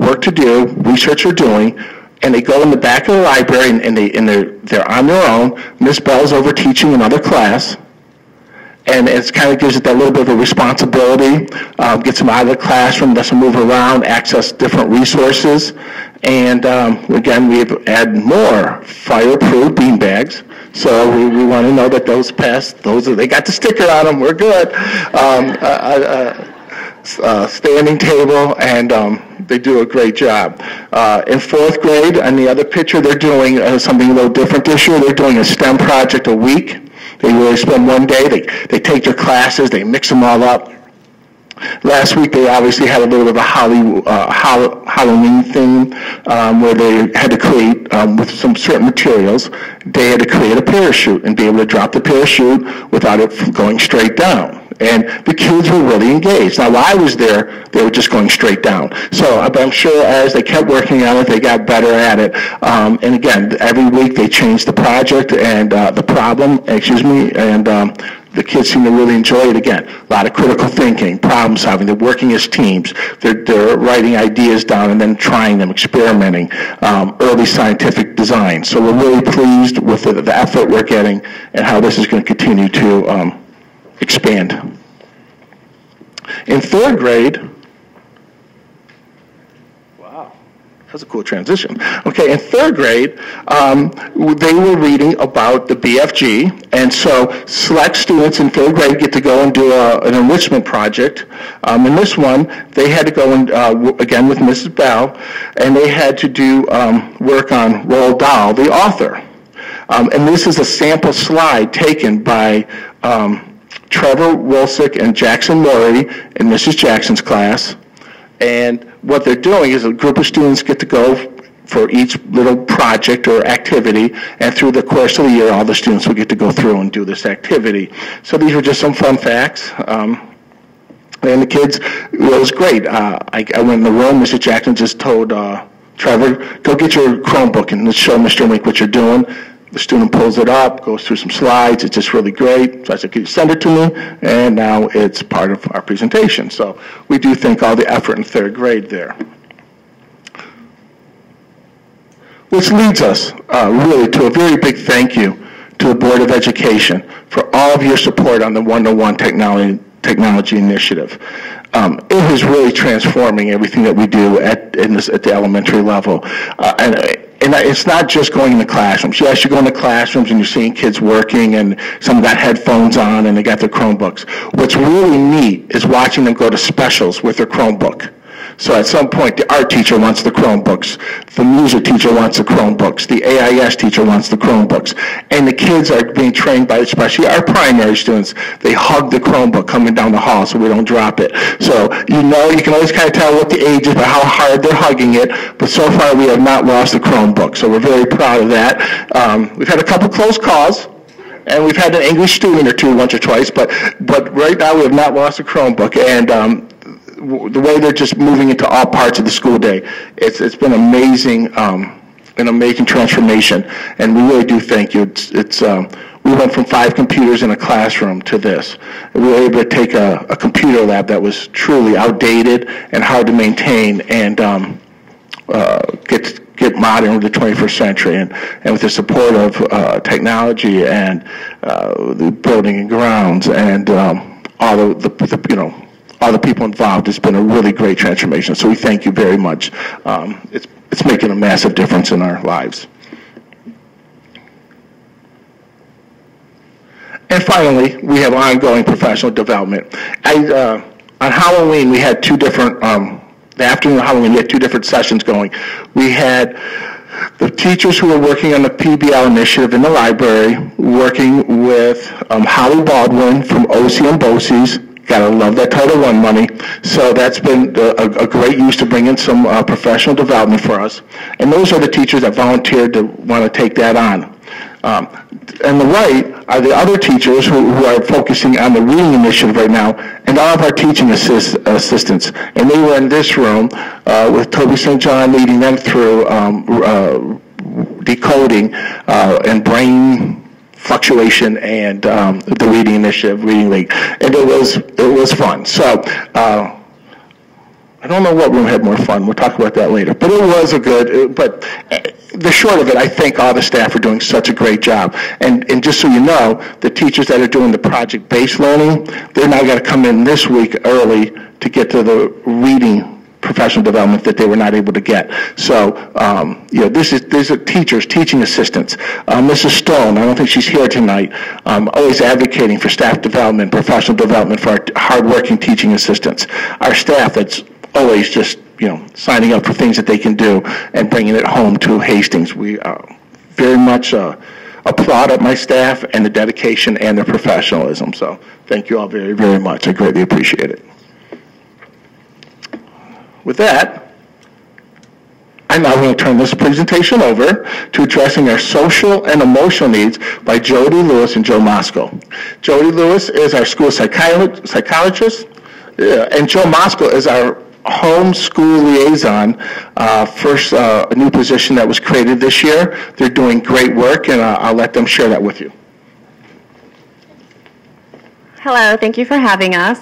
work to do, research they're doing, and they go in the back of the library and they're on their own. Miss Bell's over teaching another class. And it kind of gives it that little bit of a responsibility, gets them out of the classroom, lets them move around, access different resources. And again, we've added more fireproof bean bags. So we want to know that those passed, they got the sticker on them, we're good. Standing table, and they do a great job. In fourth grade, on the other picture, they're doing something a little different this year. They're doing a STEM project a week. They really spend one day, they take their classes, they mix them all up. Last week they obviously had a little bit of a Halloween thing where they had to create, with some certain materials, they had to create a parachute and be able to drop the parachute without it going straight down. And the kids were really engaged. Now, while I was there, they were just going straight down. So I'm sure as they kept working on it, they got better at it. And again, every week they changed the project and the problem, and the kids seem to really enjoy it. Again, a lot of critical thinking, problem solving. They're working as teams. They're writing ideas down and then trying them, experimenting, early scientific design. So we're really pleased with the effort we're getting and how this is going to continue to expand. In third grade, wow, that's a cool transition. Okay, in third grade, they were reading about the BFG, and so select students in third grade get to go and do an enrichment project. In this one, they had to go and, again with Mrs. Bell, and they had to do work on Roald Dahl, the author. And this is a sample slide taken by Trevor Wilsick and Jackson Murray in Mrs. Jackson's class. And what they're doing is a group of students get to go for each little project or activity, and through the course of the year, all the students will get to go through and do this activity. So these were just some fun facts. And the kids, it was great. I went in the room, Mrs. Jackson just told Trevor, go get your Chromebook and let's show Mr. Mink what you're doing. The student pulls it up, goes through some slides. It's just really great. So I said, can you send it to me? And now it's part of our presentation. So we do thank all the effort in third grade there. Which leads us really to a very big thank you to the Board of Education for all of your support on the one-to-one technology initiative. It is really transforming everything that we do at the elementary level. And it's not just going in the classrooms. Yes, you go in the classrooms and you're seeing kids working and some got headphones on and they got their Chromebooks. What's really neat is watching them go to specials with their Chromebook. So at some point, the art teacher wants the Chromebooks, the music teacher wants the Chromebooks, the AIS teacher wants the Chromebooks, and the kids are being trained by, especially our primary students, they hug the Chromebook coming down the hall so we don't drop it. So you can always kind of tell what the age is by how hard they're hugging it, but so far we have not lost the Chromebook, so we're very proud of that. We've had a couple close calls, and we've had an English student or two once or twice, but right now we have not lost a Chromebook, and the way they're just moving into all parts of the school day, it's been amazing, an amazing transformation, and we really do thank you. We went from 5 computers in a classroom to this. And we were able to take a computer lab that was truly outdated and hard to maintain and get modern with the 21st century, and with the support of technology and the building and grounds and all the people involved. It's been a really great transformation. So we thank you very much. It's making a massive difference in our lives. And finally, we have ongoing professional development. On Halloween, we had two different, the afternoon of Halloween, we had 2 different sessions going. We had the teachers who were working on the PBL initiative in the library, working with Holly Baldwin from OC and BOCES. Gotta love that Title I money. So that's been a great use to bring in some professional development for us. And those are the teachers that volunteered to want to take that on. On the right are the other teachers who are focusing on the reading initiative right now, and all of our teaching assistants. And they were in this room with Toby St. John leading them through decoding and brain fluctuation and the reading initiative, reading league, and it was fun. So I don't know what room had more fun. We'll talk about that later. But it was a good, but the short of it, I thank all the staff for doing such a great job. And just so you know, the teachers that are doing the project-based learning, they're now got to come in this week early to get to the reading professional development that they were not able to get. So, these are teachers, teaching assistants. Mrs. Stone, I don't think she's here tonight, always advocating for staff development, professional development for our hardworking teaching assistants. Our staff that's always just, signing up for things that they can do and bringing it home to Hastings. We very much applaud at my staff and the dedication and the professionalism. So thank you all very, very much. I greatly appreciate it. With that, I'm now going to turn this presentation over to addressing our social and emotional needs by Jody Lewis and Joe Mosco. Jody Lewis is our school psychologist, and Joe Mosco is our home school liaison, first a new position that was created this year. They're doing great work, and I'll let them share that with you. Hello, thank you for having us.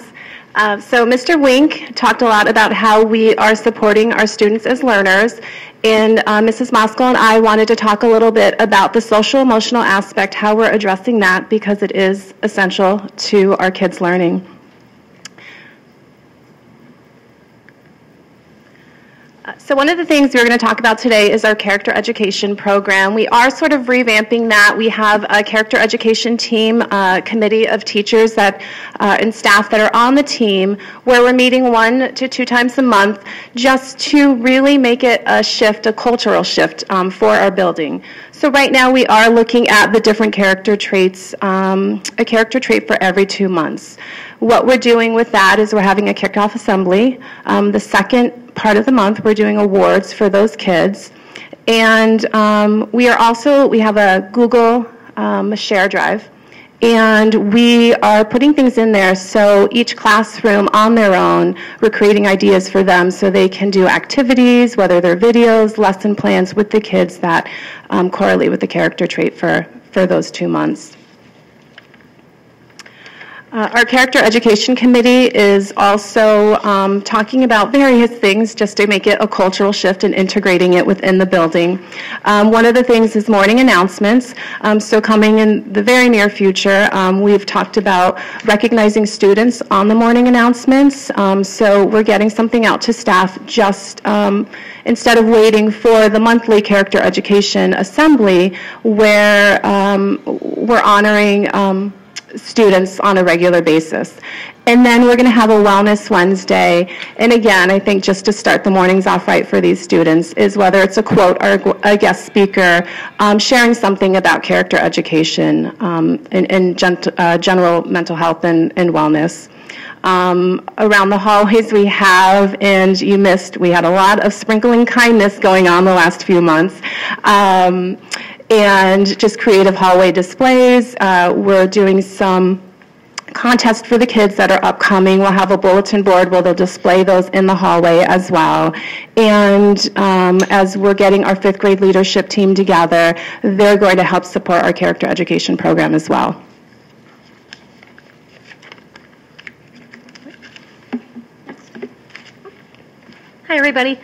So Mr. Wink talked a lot about how we are supporting our students as learners, and Mrs. Mosco and I wanted to talk a little bit about the social emotional aspect, how we're addressing that, because it is essential to our kids' learning. So one of the things we're going to talk about today is our character education program. We are sort of revamping that. We have a character education team, committee of teachers that and staff that are on the team, where we're meeting 1 to 2 times a month just to really make it a shift, a cultural shift for our building. So right now we are looking at the different character traits, a character trait for every 2 months. What we're doing with that is we're having a kickoff assembly. The second part of the month, we're doing awards for those kids. And we have a Google share drive. And we are putting things in there so each classroom on their own, we're creating ideas for them so they can do activities, whether they're videos, lesson plans with the kids that correlate with the character trait for those 2 months. Our Character Education Committee is also talking about various things just to make it a cultural shift and integrating it within the building. One of the things is morning announcements. So coming in the very near future, we've talked about recognizing students on the morning announcements. So we're getting something out to staff just instead of waiting for the monthly Character Education Assembly where we're honoring students on a regular basis. And then we're going to have a Wellness Wednesday. And again, I think just to start the mornings off right for these students is whether it's a quote or a guest speaker, sharing something about character education and general mental health and wellness. Around the hallways we have, and you missed, we had a lot of sprinkling kindness going on the last few months. And just creative hallway displays. We're doing some contests for the kids that are upcoming. We'll have a bulletin board where they'll display those in the hallway as well. And as we're getting our 5th grade leadership team together, they're going to help support our character education program as well. Hi, everybody.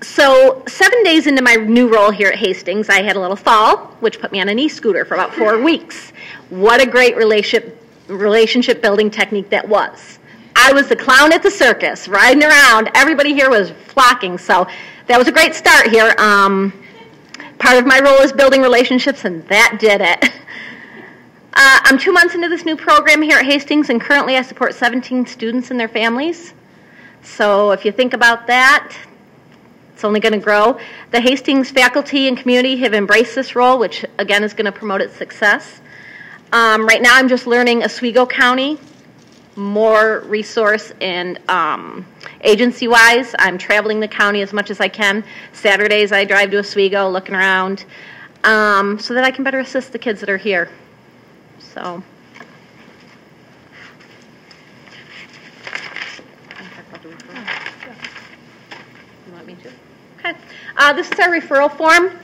So 7 days into my new role here at Hastings, I had a little fall, which put me on an e-scooter for about 4 weeks. What a great relationship building technique that was. I was the clown at the circus, riding around. Everybody here was flocking, so that was a great start here. Part of my role is building relationships, and that did it. I'm 2 months into this new program here at Hastings, and currently I support 17 students and their families. So if you think about that, it's only going to grow. The Hastings faculty and community have embraced this role, which again is going to promote its success. Right now I'm just learning Oswego County, more resource and agency-wise. I'm traveling the county as much as I can. Saturdays I drive to Oswego, looking around, so that I can better assist the kids that are here. So. This is our referral form.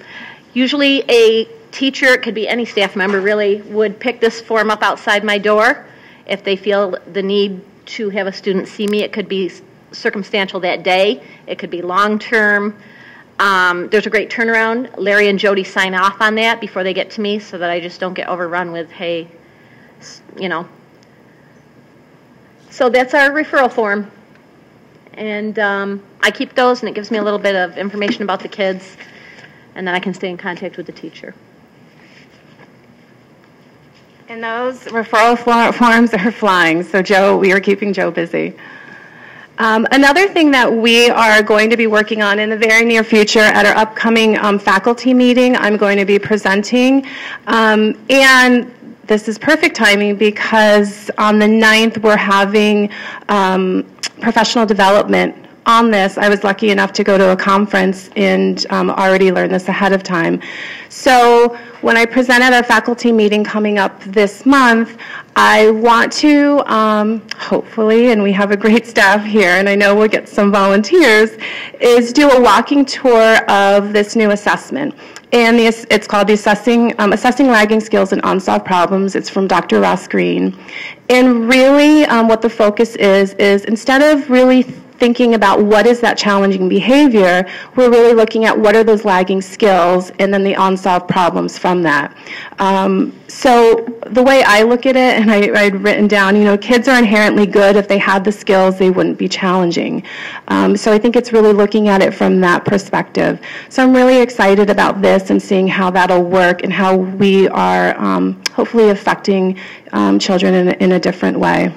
Usually a teacher, it could be any staff member really, would pick this form up outside my door. If they feel the need to have a student see me, it could be circumstantial that day. It could be long-term. There's a great turnaround. Larry and Jody sign off on that before they get to me so that I just don't get overrun with, hey, you know. So that's our referral form. And I keep those, and it gives me a little bit of information about the kids, and then I can stay in contact with the teacher. And those referral forms are flying, so Joe, we are keeping Joe busy. Another thing that we are going to be working on in the very near future at our upcoming faculty meeting, I'm going to be presenting, and this is perfect timing because on the 9th we're having professional development on this. I was lucky enough to go to a conference and already learn this ahead of time. So when I present at our faculty meeting coming up this month, I want to hopefully, and we have a great staff here, and I know we'll get some volunteers, is do a walking tour of this new assessment. And it's called the Assessing Lagging Skills and Unsolved Problems. It's from Dr. Ross Green. And really what the focus is instead of really thinking about what is that challenging behavior, we're really looking at what are those lagging skills and then the unsolved problems from that. So the way I look at it, and I'd written down, you know, kids are inherently good. If they had the skills, they wouldn't be challenging. So I think it's really looking at it from that perspective. So I'm really excited about this and seeing how that'll work and how we are hopefully affecting children in a different way.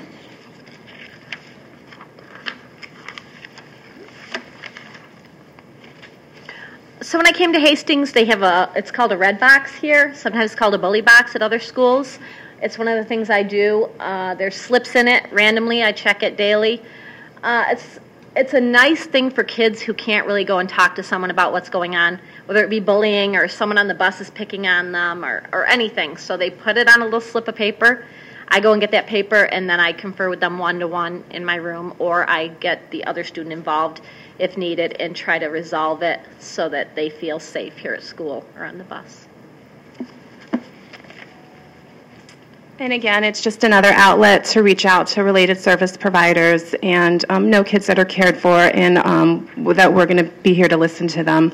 So when I came to Hastings, they have it's called a red box here. Sometimes it's called a bully box at other schools. It's one of the things I do. There's slips in it randomly. I check it daily. It's a nice thing for kids who can't really go and talk to someone about what's going on, whether it be bullying or someone on the bus is picking on them or anything. So they put it on a little slip of paper. I go and get that paper, and then I confer with them one-to-one in my room, or I get the other student involved if needed and try to resolve it so that they feel safe here at school or on the bus. And again, it's just another outlet to reach out to related service providers and know kids that are cared for, and that we're going to be here to listen to them.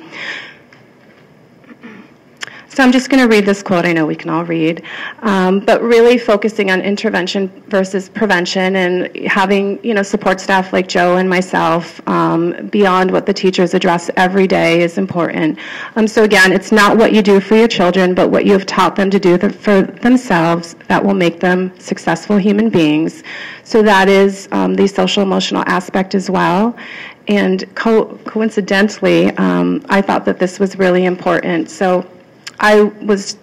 So I'm just going to read this quote. I know we can all read, but really focusing on intervention versus prevention and having, you know, support staff like Joe and myself beyond what the teachers address every day is important. So again, it's not what you do for your children, but what you have taught them to do for themselves that will make them successful human beings. So that is the social emotional aspect as well. And coincidentally, I thought that this was really important. So I was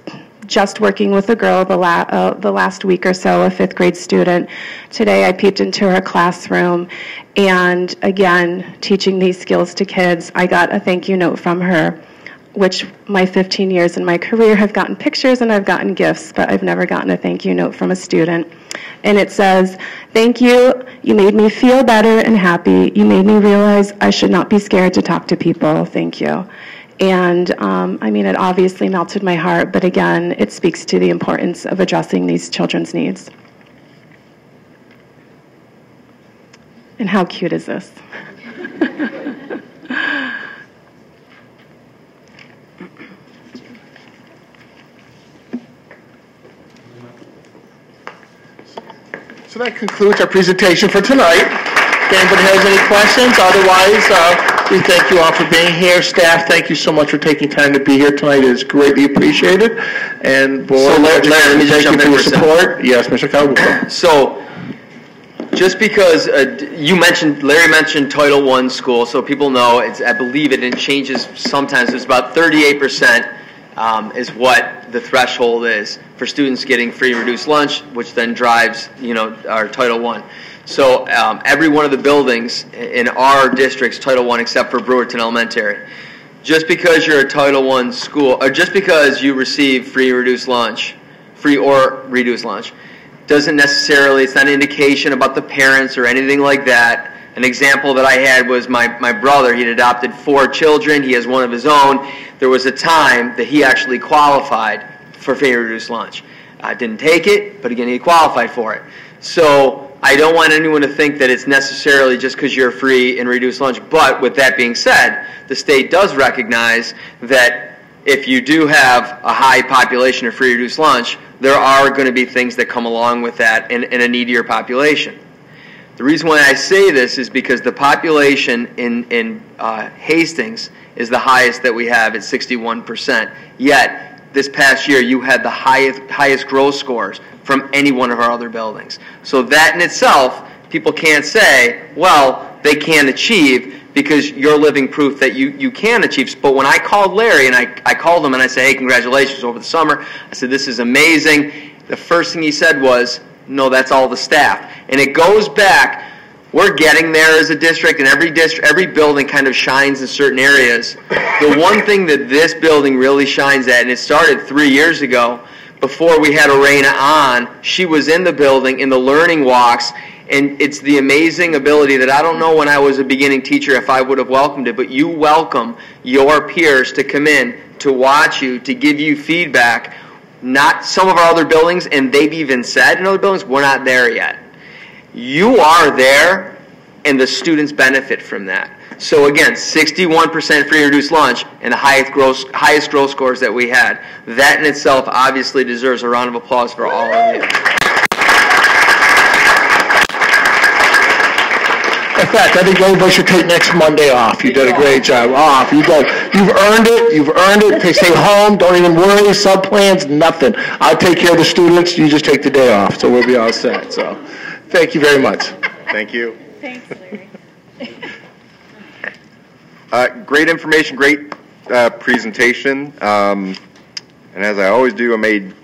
just working with a girl the last week or so, a 5th grade student. Today I peeped into her classroom, and again, teaching these skills to kids, I got a thank you note from her, which my 15 years in my career have gotten pictures and I've gotten gifts, but I've never gotten a thank you note from a student. And it says, "Thank you, you made me feel better and happy. You made me realize I should not be scared to talk to people. Thank you." And I mean, it obviously melted my heart, but again, it speaks to the importance of addressing these children's needs. And how cute is this? So that concludes our presentation for tonight. If anybody has any questions, otherwise, we thank you all for being here. Staff, thank you so much for taking time to be here tonight. It is greatly appreciated. And board, so Larry, let me just thank you jump for in your for support. Yes, Mr. Calbuco. So, just because Larry mentioned Title I school, so people know, I believe it changes sometimes. It's about 38% is what the threshold is for students getting free and reduced lunch, which then drives, our Title I. So every one of the buildings in our district's Title I, except for Brewerton Elementary, just because you're a Title I school, or just because you receive free or reduced lunch, doesn't necessarily, it's not an indication about the parents or anything like that. An example that I had was my brother. He'd adopted 4 children. He has one of his own. There was a time that he actually qualified for free or reduced lunch. Didn't take it, but again, he qualified for it. So I don't want anyone to think that it's necessarily just because you're free and reduced lunch. But with that being said, the state does recognize that if you do have a high population of free reduced lunch, there are going to be things that come along with that in a needier population. The reason why I say this is because the population in Hastings is the highest that we have at 61%. Yet, this past year, you had the highest growth scores from any one of our other buildings. So that in itself, people can't say, well, they can't achieve, because you're living proof that you can achieve. But when I called Larry, and I called him and I said, hey, congratulations over the summer, I said, this is amazing. The first thing he said was, no, that's all the staff. And it goes back, we're getting there as a district, and every building kind of shines in certain areas. The one thing that this building really shines at, and it started 3 years ago, before we had Arena on, she was in the building in the learning walks, and it's the amazing ability that I don't know when I was a beginning teacher if I would have welcomed it, but you welcome your peers to come in, to watch you, to give you feedback. Not some of our other buildings, and they've even said in other buildings, we're not there yet. You are there, and the students benefit from that. So again, 61% free reduced lunch and the highest growth scores that we had. That in itself obviously deserves a round of applause for all of you. In fact, I think everybody should take next Monday off. You did a great job. Off. You've earned it. You've earned it. Stay home. Don't even worry. Sub-plans, nothing. I'll take care of the students. You just take the day off. So we'll be all set. So thank you very much. Thank you. Thanks, Larry. Great information, great presentation. And as I always do, I made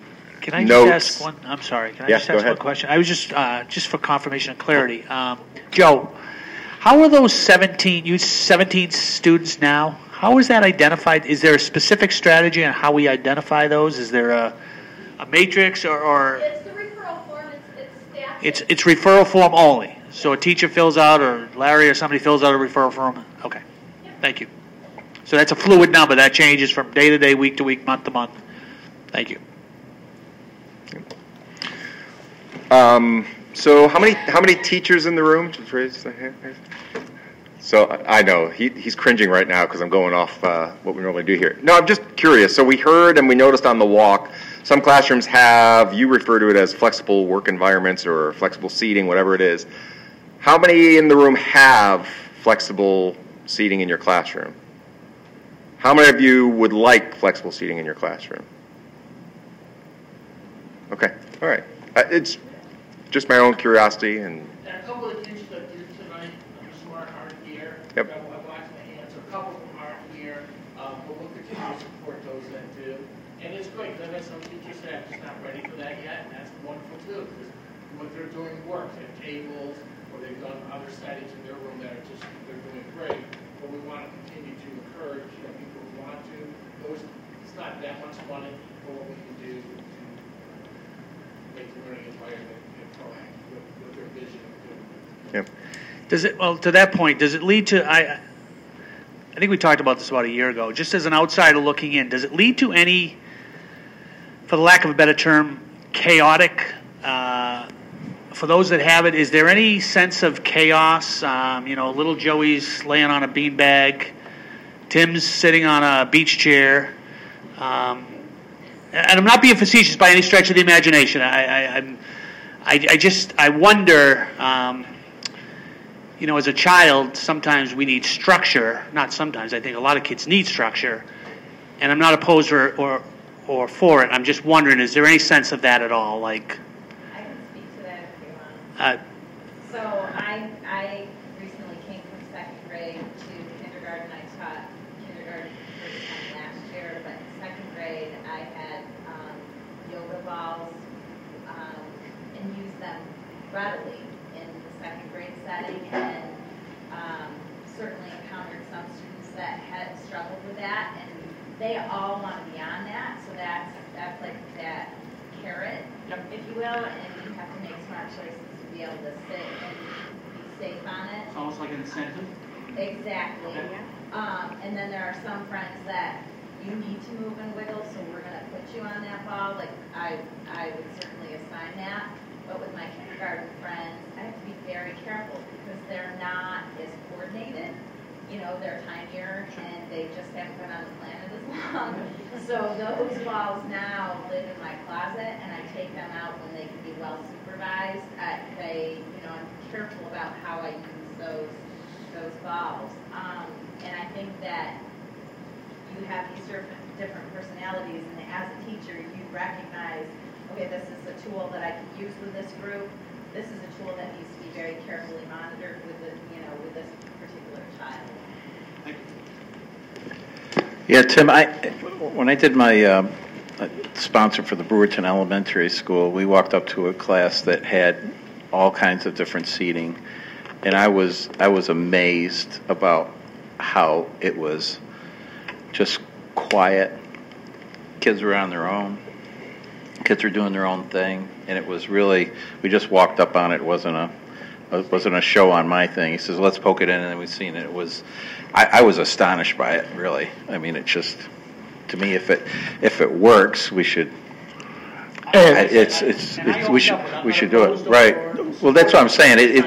Can I notes. just ask one? I'm sorry. Can I Yeah, just go ask ahead. one question? I was just for confirmation and clarity. Joe, how are those 17 students now? How is that identified? Is there a specific strategy on how we identify those? Is there a matrix or? It's the referral form. It's staff. It's referral form only. So a teacher fills out, or Larry or somebody fills out a referral form. Okay. Thank you. So that's a fluid number. That changes from day to day, week to week, month to month. Thank you. So how many teachers in the room? Just raise the hand. So I know he's cringing right now because I'm going off what we normally do here. No, I'm just curious. So we heard and we noticed on the walk, some classrooms have, you refer to it as flexible work environments or flexible seating, whatever it is. How many in the room have flexible seating in your classroom? How many of you would like flexible seating in your classroom? Okay, all right. It's just my own curiosity. And a couple of kids that did tonight, some aren't here. Yep. I watched my hands, a couple of them aren't here, but we'll continue to support those then too. And it's great, because I know some teachers that are just not ready for that yet, and that's wonderful too, because what they're doing works at tables, or they've done other settings in their room that are just, they're doing great. But we want to continue to encourage, people who want to. It's not that much money for what we can do to make the learning environment proactive with their vision of doing it. Yep. Does it, well, to that point, does it lead to, I think we talked about this about a year ago, just as an outsider looking in, does it lead to any, for the lack of a better term, chaotic, for those that have it, is there any sense of chaos? Little Joey's laying on a beanbag, Tim's sitting on a beach chair, and I'm not being facetious by any stretch of the imagination. I wonder, as a child, sometimes we need structure. Not sometimes. I think a lot of kids need structure, and I'm not opposed or for it. I'm just wondering, is there any sense of that at all? Like, I can speak to that if you want. So I recently came from second grade to kindergarten. I taught kindergarten for the time last year, but in second grade I had yoga balls and used them readily in the second grade setting, and certainly encountered some students that had struggled with that, and they all want to be on that, so that's like that carrot, if you will, and you have to make smart choices to be able to sit and be safe on it. it's almost like an incentive. Exactly. And then there are some friends that you need to move and wiggle, so we're going to put you on that ball. Like I would certainly assign that. but with my kindergarten friends, I have to be very careful because they're not as coordinated. You know, they're tinier and they just haven't been on the planet as long. So those balls now live in my closet, and I take them out when they can be well supervised. I'm careful about how I use those balls. And I think that you have these different personalities, and as a teacher, you recognize, okay, this is a tool that I can use with this group. This is a tool that needs to be very carefully monitored with with this particular child. Yeah, Tim, when I did my sponsor for the Brewerton Elementary School, we walked up to a class that had all kinds of different seating, and I was amazed about how it was just quiet. Kids were on their own. Kids were doing their own thing, and it was really, we just walked up on it. It wasn't a show on my thing. He says, let's poke it in, and then we've seen it. It was, I was astonished by it, really. I mean, it just, to me, if it works, we should. We should do it, right? Well, that's what I'm saying.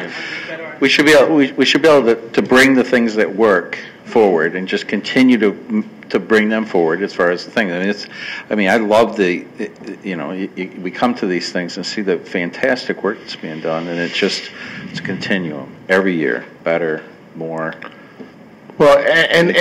We should be able to bring the things that work forward and just continue to bring them forward as far as the thing. I love we come to these things and see the fantastic work that's being done, and it's a continuum every year, better, more. Well, and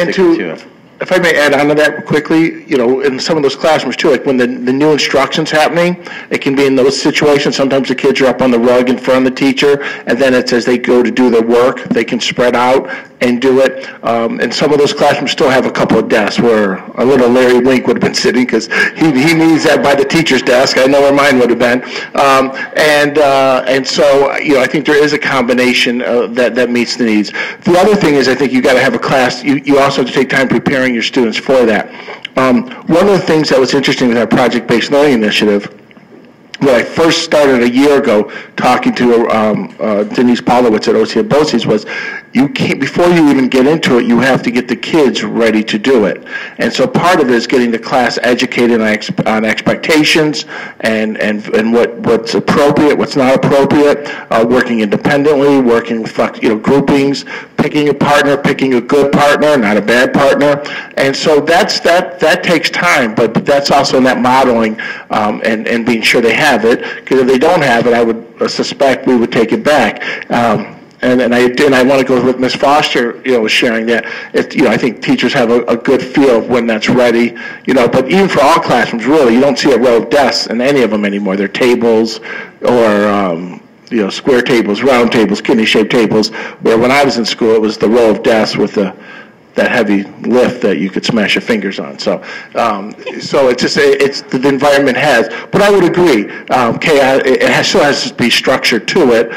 if I may add on to that quickly, in some of those classrooms too, like when the new instruction's happening, it can be in those situations. Sometimes the kids are up on the rug in front of the teacher, and then it's as they go to do their work, they can spread out and do it. And some of those classrooms still have a couple of desks where a little Larry Wink would have been sitting, because he needs that by the teacher's desk. I know where mine would have been. And so, I think there is a combination that meets the needs. The other thing is, I think you got to have a class. You also have to take time preparing your students for that. One of the things that was interesting with our project-based learning initiative, when I first started a year ago talking to Denise Paulowitz at OCA BOCES, was you can't, before you even get into it, you have to get the kids ready to do it. And so part of it is getting the class educated on expectations and what's appropriate, what's not appropriate, working independently, working with groupings, picking a partner, picking a good partner, not a bad partner. And so that takes time, but that's also in that modeling and being sure they have it, because if they don't have it, I would suspect we would take it back. And I want to go with Ms. Foster, was sharing that. I think teachers have a good feel of when that's ready. But even for all classrooms, really, you don't see a row of desks in any of them anymore. They're tables or square tables, round tables, kidney-shaped tables. Where when I was in school, it was the row of desks with that heavy lift that you could smash your fingers on. So it's just the environment has. But I would agree, it still has to be structured to it.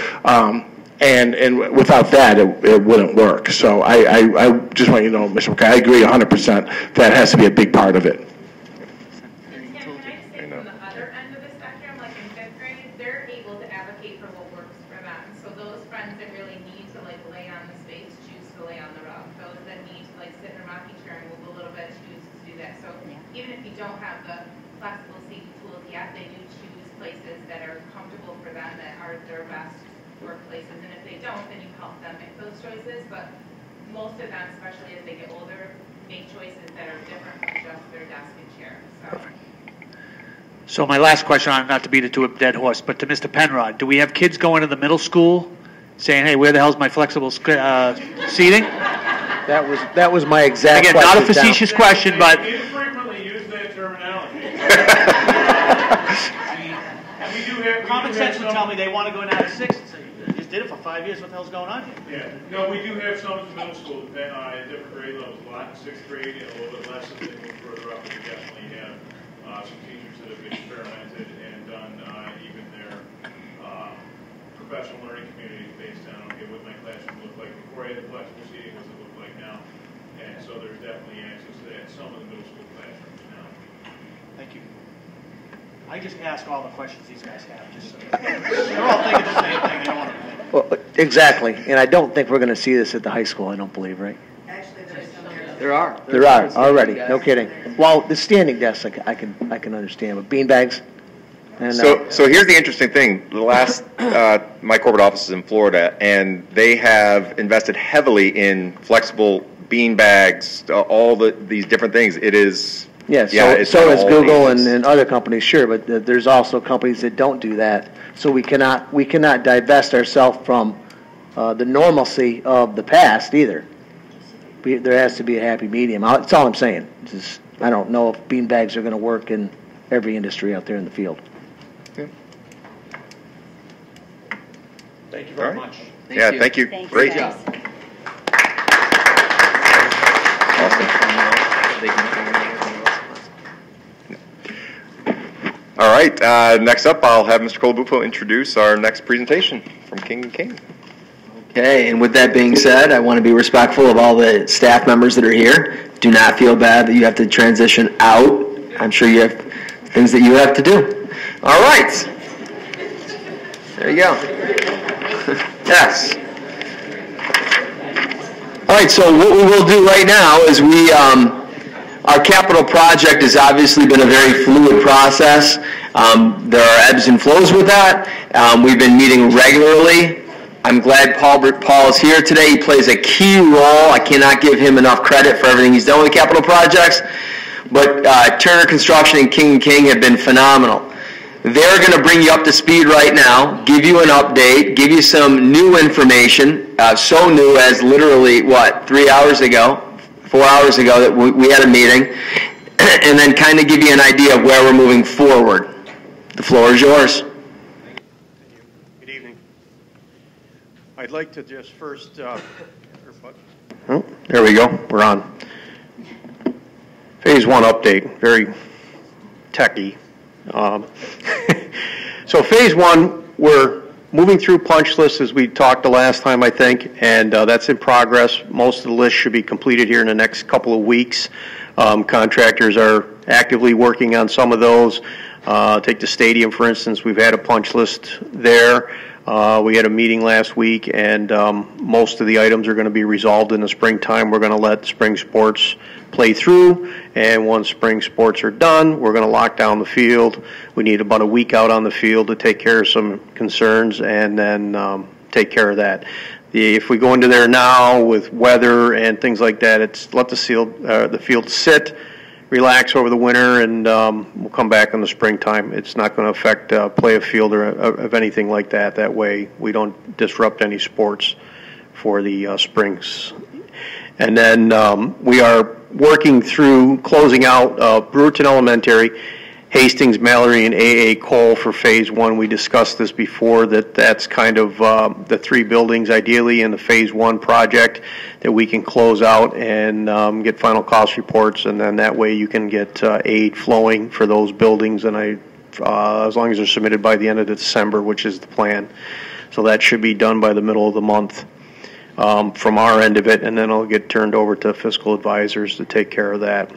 And without that, it wouldn't work. So I just want you to know, Mr. McKay, I agree 100%. That has to be a big part of it. And can I just say from the other end of the spectrum, like in 5th grade, they're able to advocate for what works for them. So those friends that really need to lay on the space choose to lay on the rug. Those that need to sit in a rocking chair and move a little bit choose to do that. So even if you don't have the flexible seating tools yet, they do choose places that are comfortable for them, that are their best workplaces, and if they don't, then you help them make those choices. But most of them, especially as they get older, make choices that are different from just their desk and chair. So my last question, not to beat it to a dead horse, but to Mr. Penrod, do we have kids going to the middle school saying, "Hey, where the hell's my flexible seating"? That was my exact question. Again, not a facetious question, but We frequently use that terminology. common sense would tell me they want to go down to 6 and say, "You just did it for 5 years. What the hell's going on here?" Yeah. No, we do have some in middle school at different grade levels. A lot in 6th grade and a little bit less as they move further up. We definitely have some teachers that have experimented and done even their professional learning communities based on, okay, what my classroom looked like before I had the flexible seating, what does it look like now? And so there's definitely access to that in some of the middle school classrooms now. Thank you. I just ask all the questions these guys have. Just so they're all thinking the same thing. They don't want to. Well, exactly, and I don't think we're going to see this at the high school. I don't believe, right? Actually, There are already. No kidding. Well, the standing desks, I can understand, but beanbags. And, So here's the interesting thing. The last, my corporate office is in Florida, and they have invested heavily in flexible bean bags, all these different things. It is. Yes, Yeah, so is all Google ages. and other companies, sure, but there's also companies that don't do that. So we cannot divest ourselves from the normalcy of the past either. There has to be a happy medium. That's all I'm saying. I don't know if bean bags are going to work in every industry out there in the field. Thank you very much. Thank you. Thanks, Great guys. job. All right, next up, I'll have Mr. Colabufo introduce our next presentation from King & King. Okay, and with that being said, I want to be respectful of all the staff members that are here. Do not feel bad that you have to transition out. I'm sure you have things that you have to do. All right. There you go. Yes. All right, so what we will do right now is our capital project has obviously been a very fluid process. There are ebbs and flows with that. We've been meeting regularly. I'm glad Paul is here today. He plays a key role. I cannot give him enough credit for everything he's done with capital projects. But Turner Construction and King & King have been phenomenal. They're going to bring you up to speed right now, give you an update, give you some new information, so new as literally, 3 hours ago, 4 hours ago that we had a meeting, and then kind of give you an idea of where we're moving forward. The floor is yours. Good evening. I'd like to just first... Oh, there we go. We're on. Phase 1 update. Very techy. So Phase 1, we're moving through punch lists as we talked the last time, I think, and that's in progress. Most of the list should be completed here in the next couple of weeks. Contractors are actively working on some of those. Take the stadium, for instance. We've had a punch list there. We had a meeting last week, and most of the items are going to be resolved in the springtime. We're going to let spring sports play through, and once spring sports are done, we're going to lock down the field. We need about a week out on the field to take care of some concerns, and then take care of that. If we go into there now with weather and things like that, it's let the field sit, relax over the winter, and we'll come back in the springtime. It's not going to affect play of field or of anything like that. That way we don't disrupt any sports for the springs. And then we are working through closing out Brewerton Elementary, Hastings, Mallory, and A.A. Cole for Phase 1. We discussed this before, that's kind of the 3 buildings ideally in the Phase 1 project that we can close out and get final cost reports, and then that way you can get aid flowing for those buildings, and as long as they're submitted by the end of December, which is the plan. So that should be done by the middle of the month from our end of it, and then it'll get turned over to fiscal advisors to take care of that.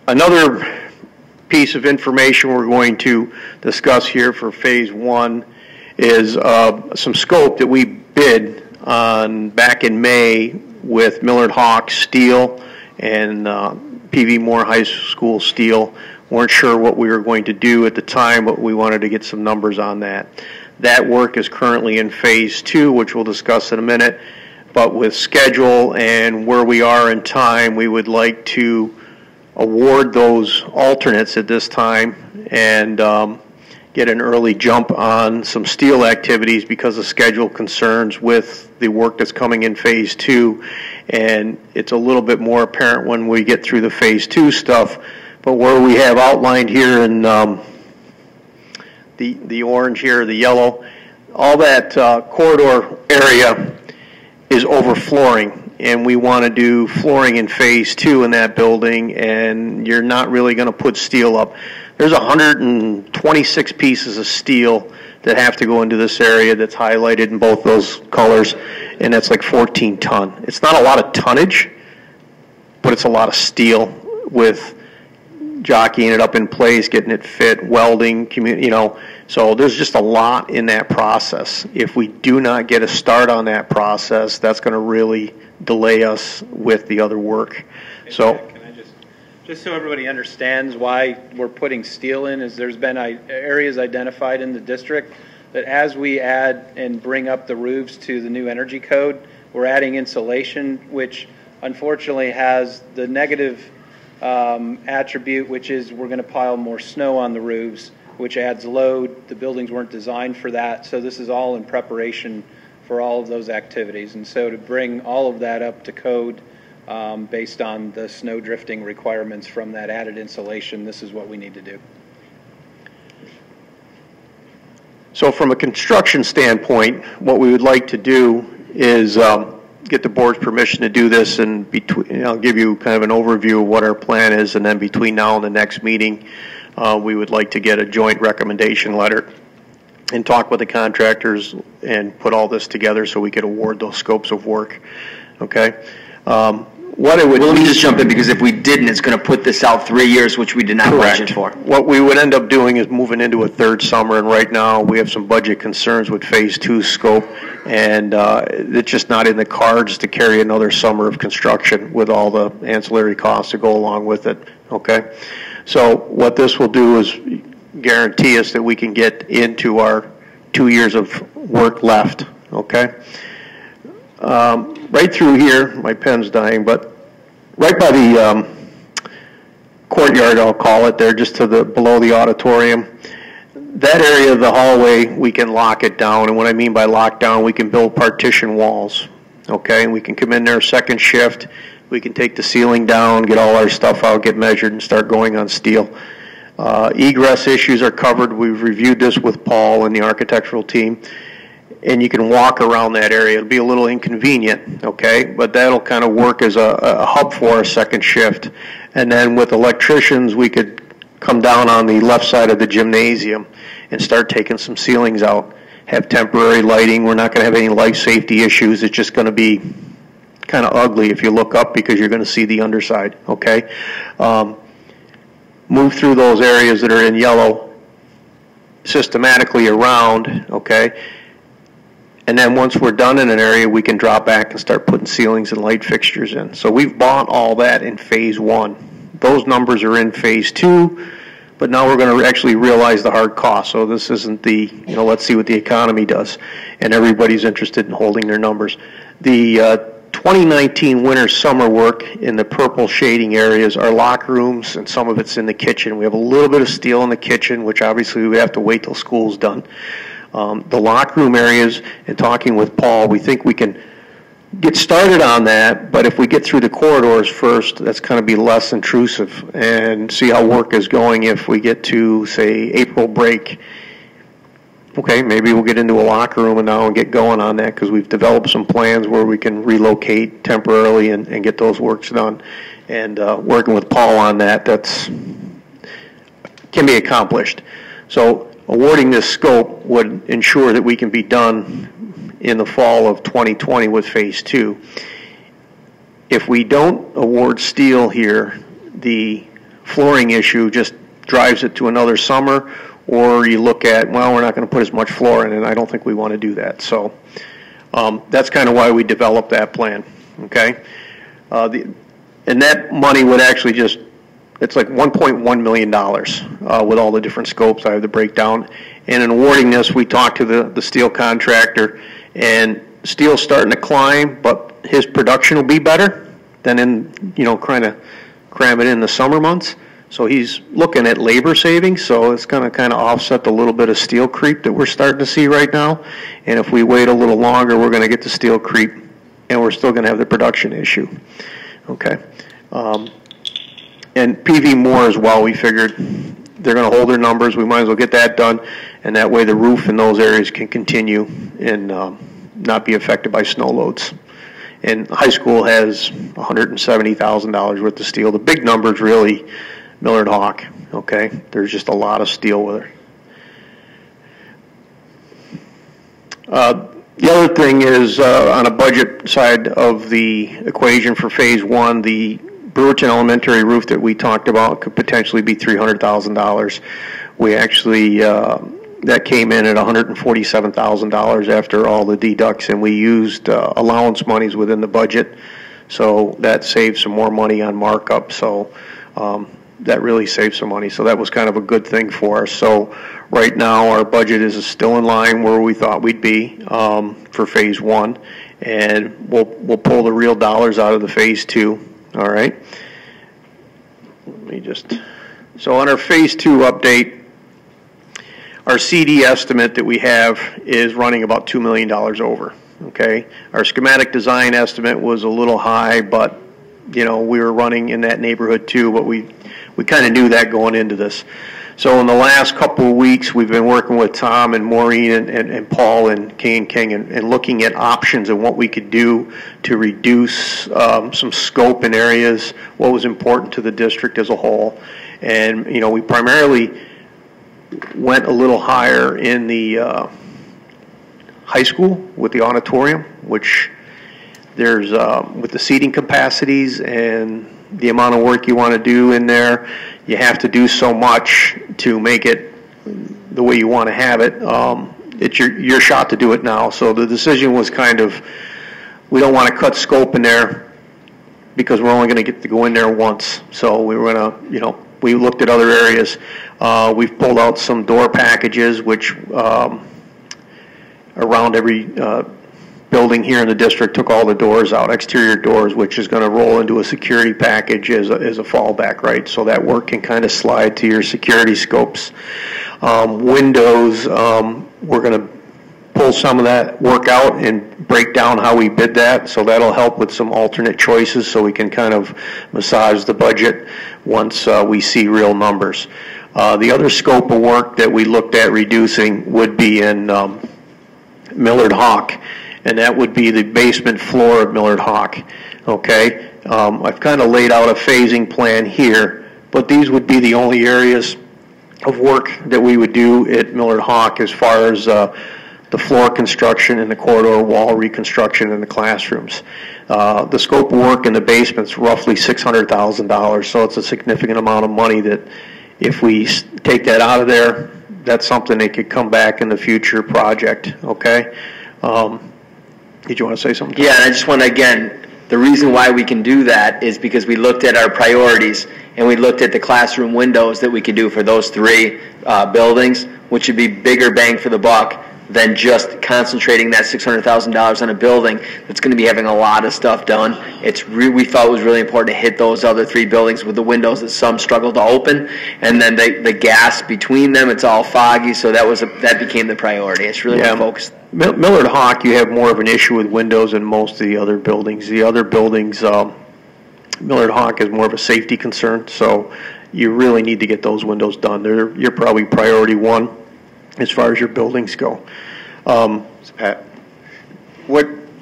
Another piece of information we're going to discuss here for Phase 1 is some scope that we bid on back in May with Millard Hawk Steel and PV Moore High School Steel. Weren't sure what we were going to do at the time, but we wanted to get some numbers on that. That work is currently in Phase 2, which we'll discuss in a minute. But with schedule and where we are in time, we would like to award those alternates at this time and get an early jump on some steel activities because of schedule concerns with the work that's coming in Phase 2. And it's a little bit more apparent when we get through the Phase 2 stuff. But where we have outlined here in the orange here, the yellow, all that corridor area is over flooring. And we want to do flooring in Phase 2 in that building, and you're not really going to put steel up. There's 126 pieces of steel that have to go into this area that's highlighted in both those colors, and that's like 14 ton. It's not a lot of tonnage, but it's a lot of steel with jockeying it up in place, getting it fit, welding, so there's just a lot in that process. If we do not get a start on that process, that's going to really delay us with the other work. Can I just Just so everybody understands why we're putting steel in, is there's been areas identified in the district that as we add and bring up the roofs to the new energy code, we're adding insulation, which unfortunately has the negative attribute, which is we're going to pile more snow on the roofs, which adds load. The buildings weren't designed for that, so this is all in preparation for all of those activities. And so to bring all of that up to code based on the snow drifting requirements from that added insulation, this is what we need to do. So from a construction standpoint, what we would like to do is get the board's permission to do this, and I'll give you kind of an overview of what our plan is, and then between now and the next meeting, we would like to get a joint recommendation letter and talk with the contractors and put all this together so we could award those scopes of work. Okay? Let me just jump in, because if we didn't, it's going to put this out 3 years, which we did not budget for. What we would end up doing is moving into a third summer, and right now we have some budget concerns with Phase 2 scope, and it's just not in the cards to carry another summer of construction with all the ancillary costs that go along with it. Okay? So what this will do is guarantee us that we can get into our 2 years of work left. Okay? Right through here, my pen's dying, but right by the courtyard, I'll call it, there, just to the below the auditorium, that area of the hallway, we can lock it down. And what I mean by lock down, we can build partition walls. Okay, and we can come in there second shift. We can take the ceiling down, get all our stuff out, get measured, and start going on steel. Egress issues are covered. We've reviewed this with Paul and the architectural team. And you can walk around that area. It'll be a little inconvenient, okay, but that'll kind of work as a hub for our second shift. And then with electricians, we could come down on the left side of the gymnasium and start taking some ceilings out, have temporary lighting. We're not going to have any life safety issues. It's just going to be kind of ugly if you look up, because you're going to see the underside, okay? Move through those areas that are in yellow systematically around, okay? And then once we're done in an area, we can drop back and start putting ceilings and light fixtures in. So we've bought all that in Phase 1. Those numbers are in Phase 2, but now we're going to actually realize the hard cost. So this isn't the, let's see what the economy does. And everybody's interested in holding their numbers. The 2019 winter summer work in the purple shading areas are locker rooms, and some of it's in the kitchen. We have a little bit of steel in the kitchen, which obviously we would have to wait till school's done. The locker room areas, and talking with Paul, we think we can get started on that, but if we get through the corridors first, that's going to be less intrusive, and see how work is going. If we get to, say, April break, okay, maybe we'll get into a locker room now and get going on that, because we've developed some plans where we can relocate temporarily and get those works done. And working with Paul on that, can be accomplished. So awarding this scope would ensure that we can be done in the fall of 2020 with Phase 2. If we don't award steel here, the flooring issue just drives it to another summer, or you look at, well, we're not going to put as much floor in, and I don't think we want to do that. So that's kind of why we developed that plan, okay? And that money would actually just, it's like $1.1 million with all the different scopes. I have the breakdown. And in awarding this, we talked to the steel contractor, and steel's starting to climb, but his production will be better than in, kind of cram it in the summer months. So he's looking at labor savings, so it's going to kind of offset the little bit of steel creep that we're starting to see right now. And if we wait a little longer, we're going to get the steel creep, and we're still going to have the production issue. Okay. And PV Moore as well, we figured they're going to hold their numbers. We might as well get that done, and that way the roof in those areas can continue and not be affected by snow loads. And high school has $170,000 worth of steel. The big number is really Millard Hawk, okay? There's just a lot of steel with her. The other thing is on a budget side of the equation for Phase 1, the Brewerton Elementary roof that we talked about could potentially be $300,000. We actually, that came in at $147,000 after all the deducts, and we used allowance monies within the budget, so that saved some more money on markup. So that really saved some money. So that was kind of a good thing for us. So right now our budget is still in line where we thought we'd be for phase one, and we'll pull the real dollars out of the phase two. All right. Let me just. So on our phase two update, our CD estimate that we have is running about $2 million over. Okay. Our schematic design estimate was a little high, but we were running in that neighborhood too, but we kind of knew that going into this. So in the last couple of weeks, we've been working with Tom and Maureen and Paul and King and looking at options and what we could do to reduce some scope in areas, what was important to the district as a whole. And, we primarily went a little higher in the high school with the auditorium, which there's, with the seating capacities and the amount of work you want to do in there, you have to do so much to make it the way you want to have it. It's your shot to do it now. So the decision was kind of, we don't want to cut scope in there because we're only going to get to go in there once. So we were going to, we looked at other areas. We've pulled out some door packages, which around every building here in the district, took all the doors out, exterior doors, which is going to roll into a security package as a fallback, right? So that work can kind of slide to your security scopes. Windows, we're going to pull some of that work out and break down how we bid that, so that'll help with some alternate choices so we can kind of massage the budget once we see real numbers. The other scope of work that we looked at reducing would be in Millard Hawk, and that would be the basement floor of Millard Hawk. Okay, I've kind of laid out a phasing plan here, but these would be the only areas of work that we would do at Millard Hawk as far as the floor construction and the corridor wall reconstruction in the classrooms. The scope of work in the basement's roughly $600,000, so it's a significant amount of money that if we take that out of there, that's something that could come back in the future project. Okay. Did you want to say something? Yeah, and I just want to, again, the reason why we can do that is because we looked at our priorities and we looked at the classroom windows that we could do for those three buildings, which would be bigger bang for the buck than just concentrating that $600,000 on a building that's going to be having a lot of stuff done. We felt it was really important to hit those other three buildings with the windows that some struggle to open, and then the gas between them, it's all foggy, so that became the priority. It's really focused. Millard Hawk, you have more of an issue with windows than most of the other buildings. The other buildings, Millard Hawk is more of a safety concern, so you really need to get those windows done. You're probably priority one as far as your buildings go. Pat,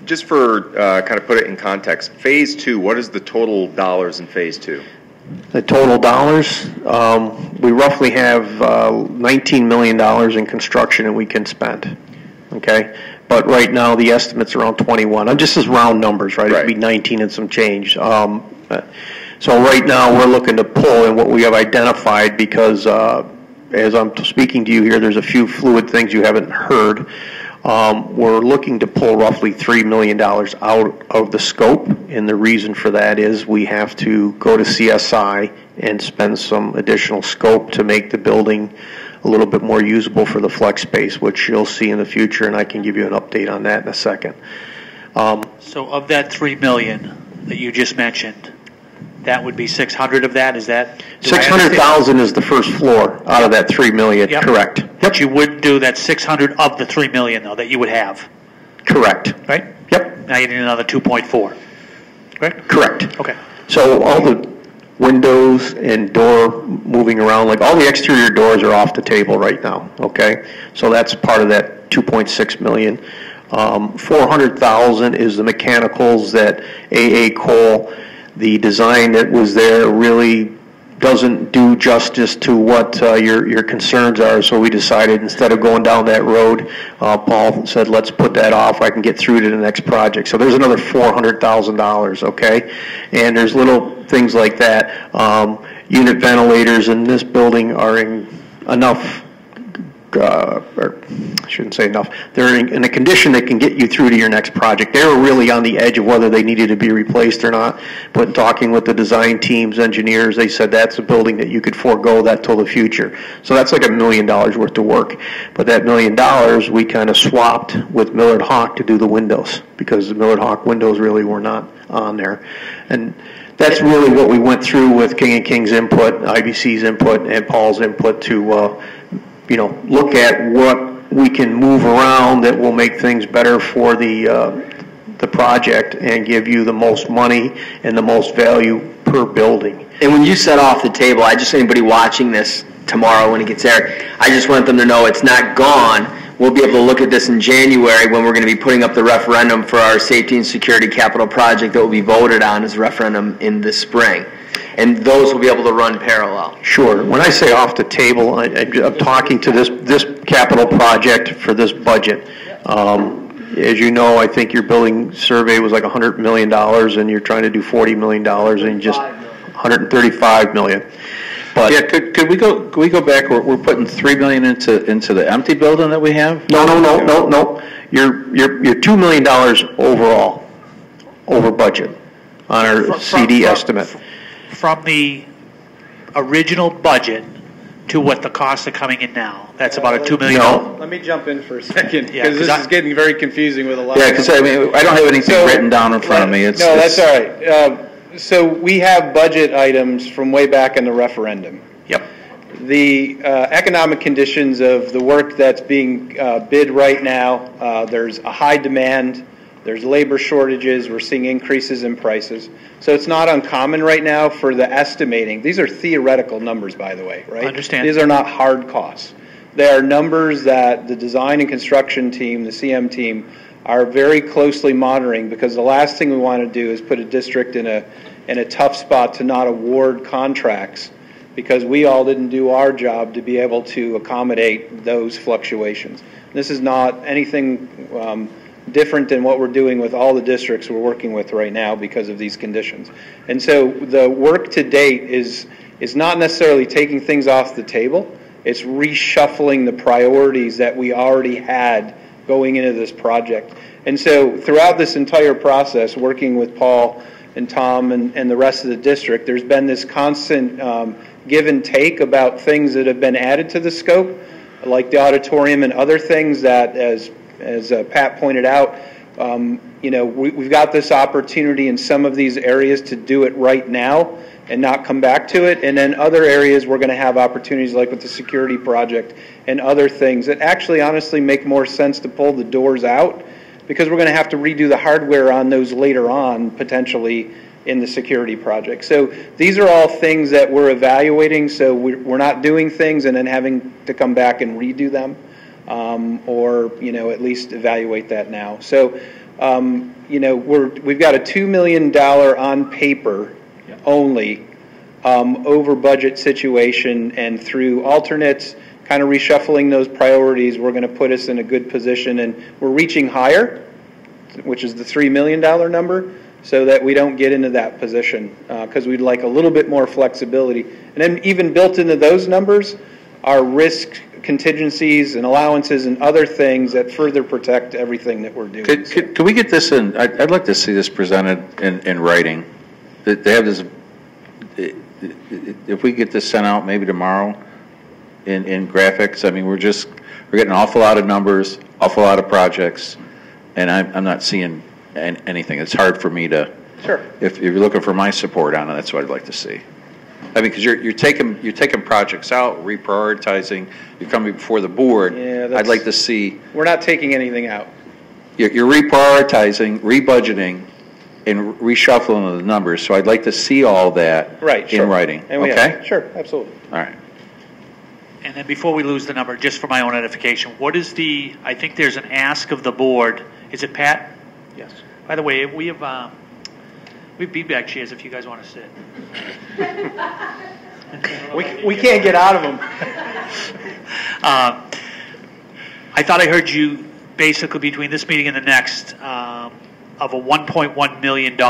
just for kind of put it in context, phase two, what is the total dollars in phase two? The total dollars, we roughly have $19 million in construction that we can spend. Okay, but right now the estimate's around 21. I'm just as round numbers, right? It'd be 19 and some change. So right now we're looking to pull in what we have identified because as I'm speaking to you here, there's a few fluid things you haven't heard. We're looking to pull roughly $3 million out of the scope, and the reason for that is we have to go to CSI and spend some additional scope to make the building a little bit more usable for the flex space, which you'll see in the future, and I can give you an update on that in a second. So of that $3 million that you just mentioned, that would be 600 of that, is that? 600,000 is the first floor out of that 3 million, correct. But you would do that 600 of the 3 million, though, that you would have. Correct. Right? Yep. Now you need another 2.4. Correct? Correct. Okay. So all the windows and door moving around, like all the exterior doors are off the table right now, okay? So that's part of that 2.6 million. 400,000 is the mechanicals that AA Cole, the design that was there really doesn't do justice to what your concerns are, so we decided instead of going down that road, Paul said, let's put that off. I can get through to the next project. So there's another $400,000, okay? And there's little things like that. Unit ventilators in this building are in enough or I shouldn't say enough, they're in a condition that can get you through to your next project. They were really on the edge of whether they needed to be replaced or not, but talking with the design teams, engineers, they said that's a building that you could forego that till the future. So that's like $1 million worth of work. But that $1 million we kind of swapped with Millard Hawk to do the windows, because the Millard Hawk windows really were not on there. And that's really what we went through with King & King's input, IBC's input, and Paul's input to, look at what we can move around that will make things better for the project and give you the most money and the most value per building. And when you set off the table, anybody watching this tomorrow when it gets there, I just want them to know it's not gone. We'll be able to look at this in January when we're going to be putting up the referendum for our safety and security capital project that will be voted on as a referendum in the spring. And those will be able to run parallel. Sure. When I say off the table, I'm talking to this capital project for this budget. As you know, I think your building survey was like $100 million, and you're trying to do $40 million, and just $135 million. But yeah, could we go back? We're putting $3 million into the empty building that we have. No. You're $2 million overall over budget on our CD estimate. From the original budget to what the costs are coming in now, that's about a $2 million. No. Let me jump in for a second, Yeah, because this is getting very confusing with a lot. Yeah, because I don't have anything written down in front of me. That's all right. So we have budget items from way back in the referendum. Yep. The economic conditions of the work that's being bid right now, there's a high demand, there's labor shortages, we're seeing increases in prices. So it's not uncommon right now for the estimating. These are theoretical numbers, by the way, right? I understand. These are not hard costs. They are numbers that the design and construction team, the CM team, are very closely monitoring, because the last thing we want to do is put a district in a tough spot to not award contracts, because we all didn't do our job to be able to accommodate those fluctuations. This is not anything different than what we're doing with all the districts we're working with right now because of these conditions. And so the work to date is not necessarily taking things off the table, it's reshuffling the priorities that we already had going into this project. And so throughout this entire process, working with Paul and Tom and the rest of the district, there's been this constant give and take about things that have been added to the scope, like the auditorium and other things that, as Pat pointed out, we've got this opportunity in some of these areas to do it right now and not come back to it. And then other areas we're going to have opportunities, like with the security project and other things that actually honestly make more sense to pull the doors out, because we're going to have to redo the hardware on those later on, potentially in the security project. So these are all things that we're evaluating, so we're not doing things and then having to come back and redo them, or at least evaluate that now. So we've got a $2 million on paper only over budget situation, and through alternates, kind of reshuffling those priorities, we're going to put us in a good position, and we're reaching higher, which is the $3 million number, so that we don't get into that position, because we'd like a little bit more flexibility. And then even built into those numbers are risk contingencies and allowances and other things that further protect everything that we're doing. Could we get this in? I'd like to see this presented in writing. They have this. If we get this sent out maybe tomorrow in graphics, I mean, we're getting an awful lot of numbers, awful lot of projects, and I'm not seeing anything. It's hard for me to. Sure. If you're looking for my support on it, that's what I'd like to see. I mean, because you're taking projects out, reprioritizing. You're coming before the board. Yeah, I'd like to see. We're not taking anything out. You're reprioritizing, rebudgeting, and reshuffling the numbers. So I'd like to see all that in writing. And okay? Sure, absolutely. All right. And then before we lose the number, just for my own edification, what is I think there's an ask of the board. Is it Pat? Yes. By the way, we have beanbag chairs if you guys want to sit. we can't get out of them. I thought I heard you basically between this meeting and the next of a $1.1 million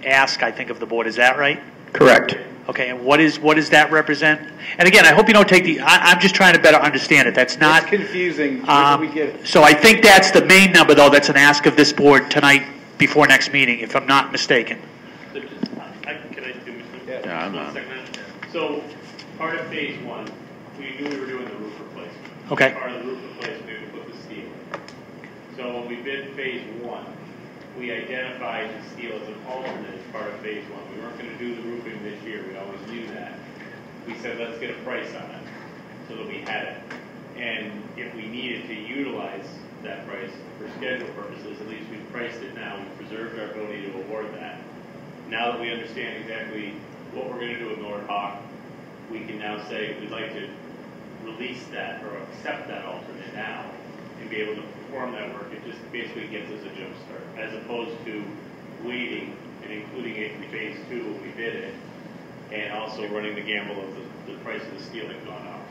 ask, I think, of the board. Is that right? Correct. Okay, and what does that represent? And again, I hope you don't take I'm just trying to better understand it. That's not... It's confusing. So I think that's the main number, though, that's an ask of this board tonight before next meeting, if I'm not mistaken. So just, can I do Yeah, I'm not. So part of phase one, we knew we were doing the roof replacement. Okay. Part of the roof replacement, we would put the steel in. So when we bid phase one, we identified the steel as an alternate as part of phase one. We weren't going to do the roofing this year. We always knew that. We said, let's get a price on it so that we had it. And if we needed to utilize that price for schedule purposes, at least we've priced it now. We've preserved our ability to award that. Now that we understand exactly what we're going to do with North Hawk, we can now say we'd like to release that or accept that alternate now and be able to perform that work. It just basically gives us a jump start, as opposed to waiting and including it in phase two when we bid it, and also running the gamble of the price of the steel had gone up.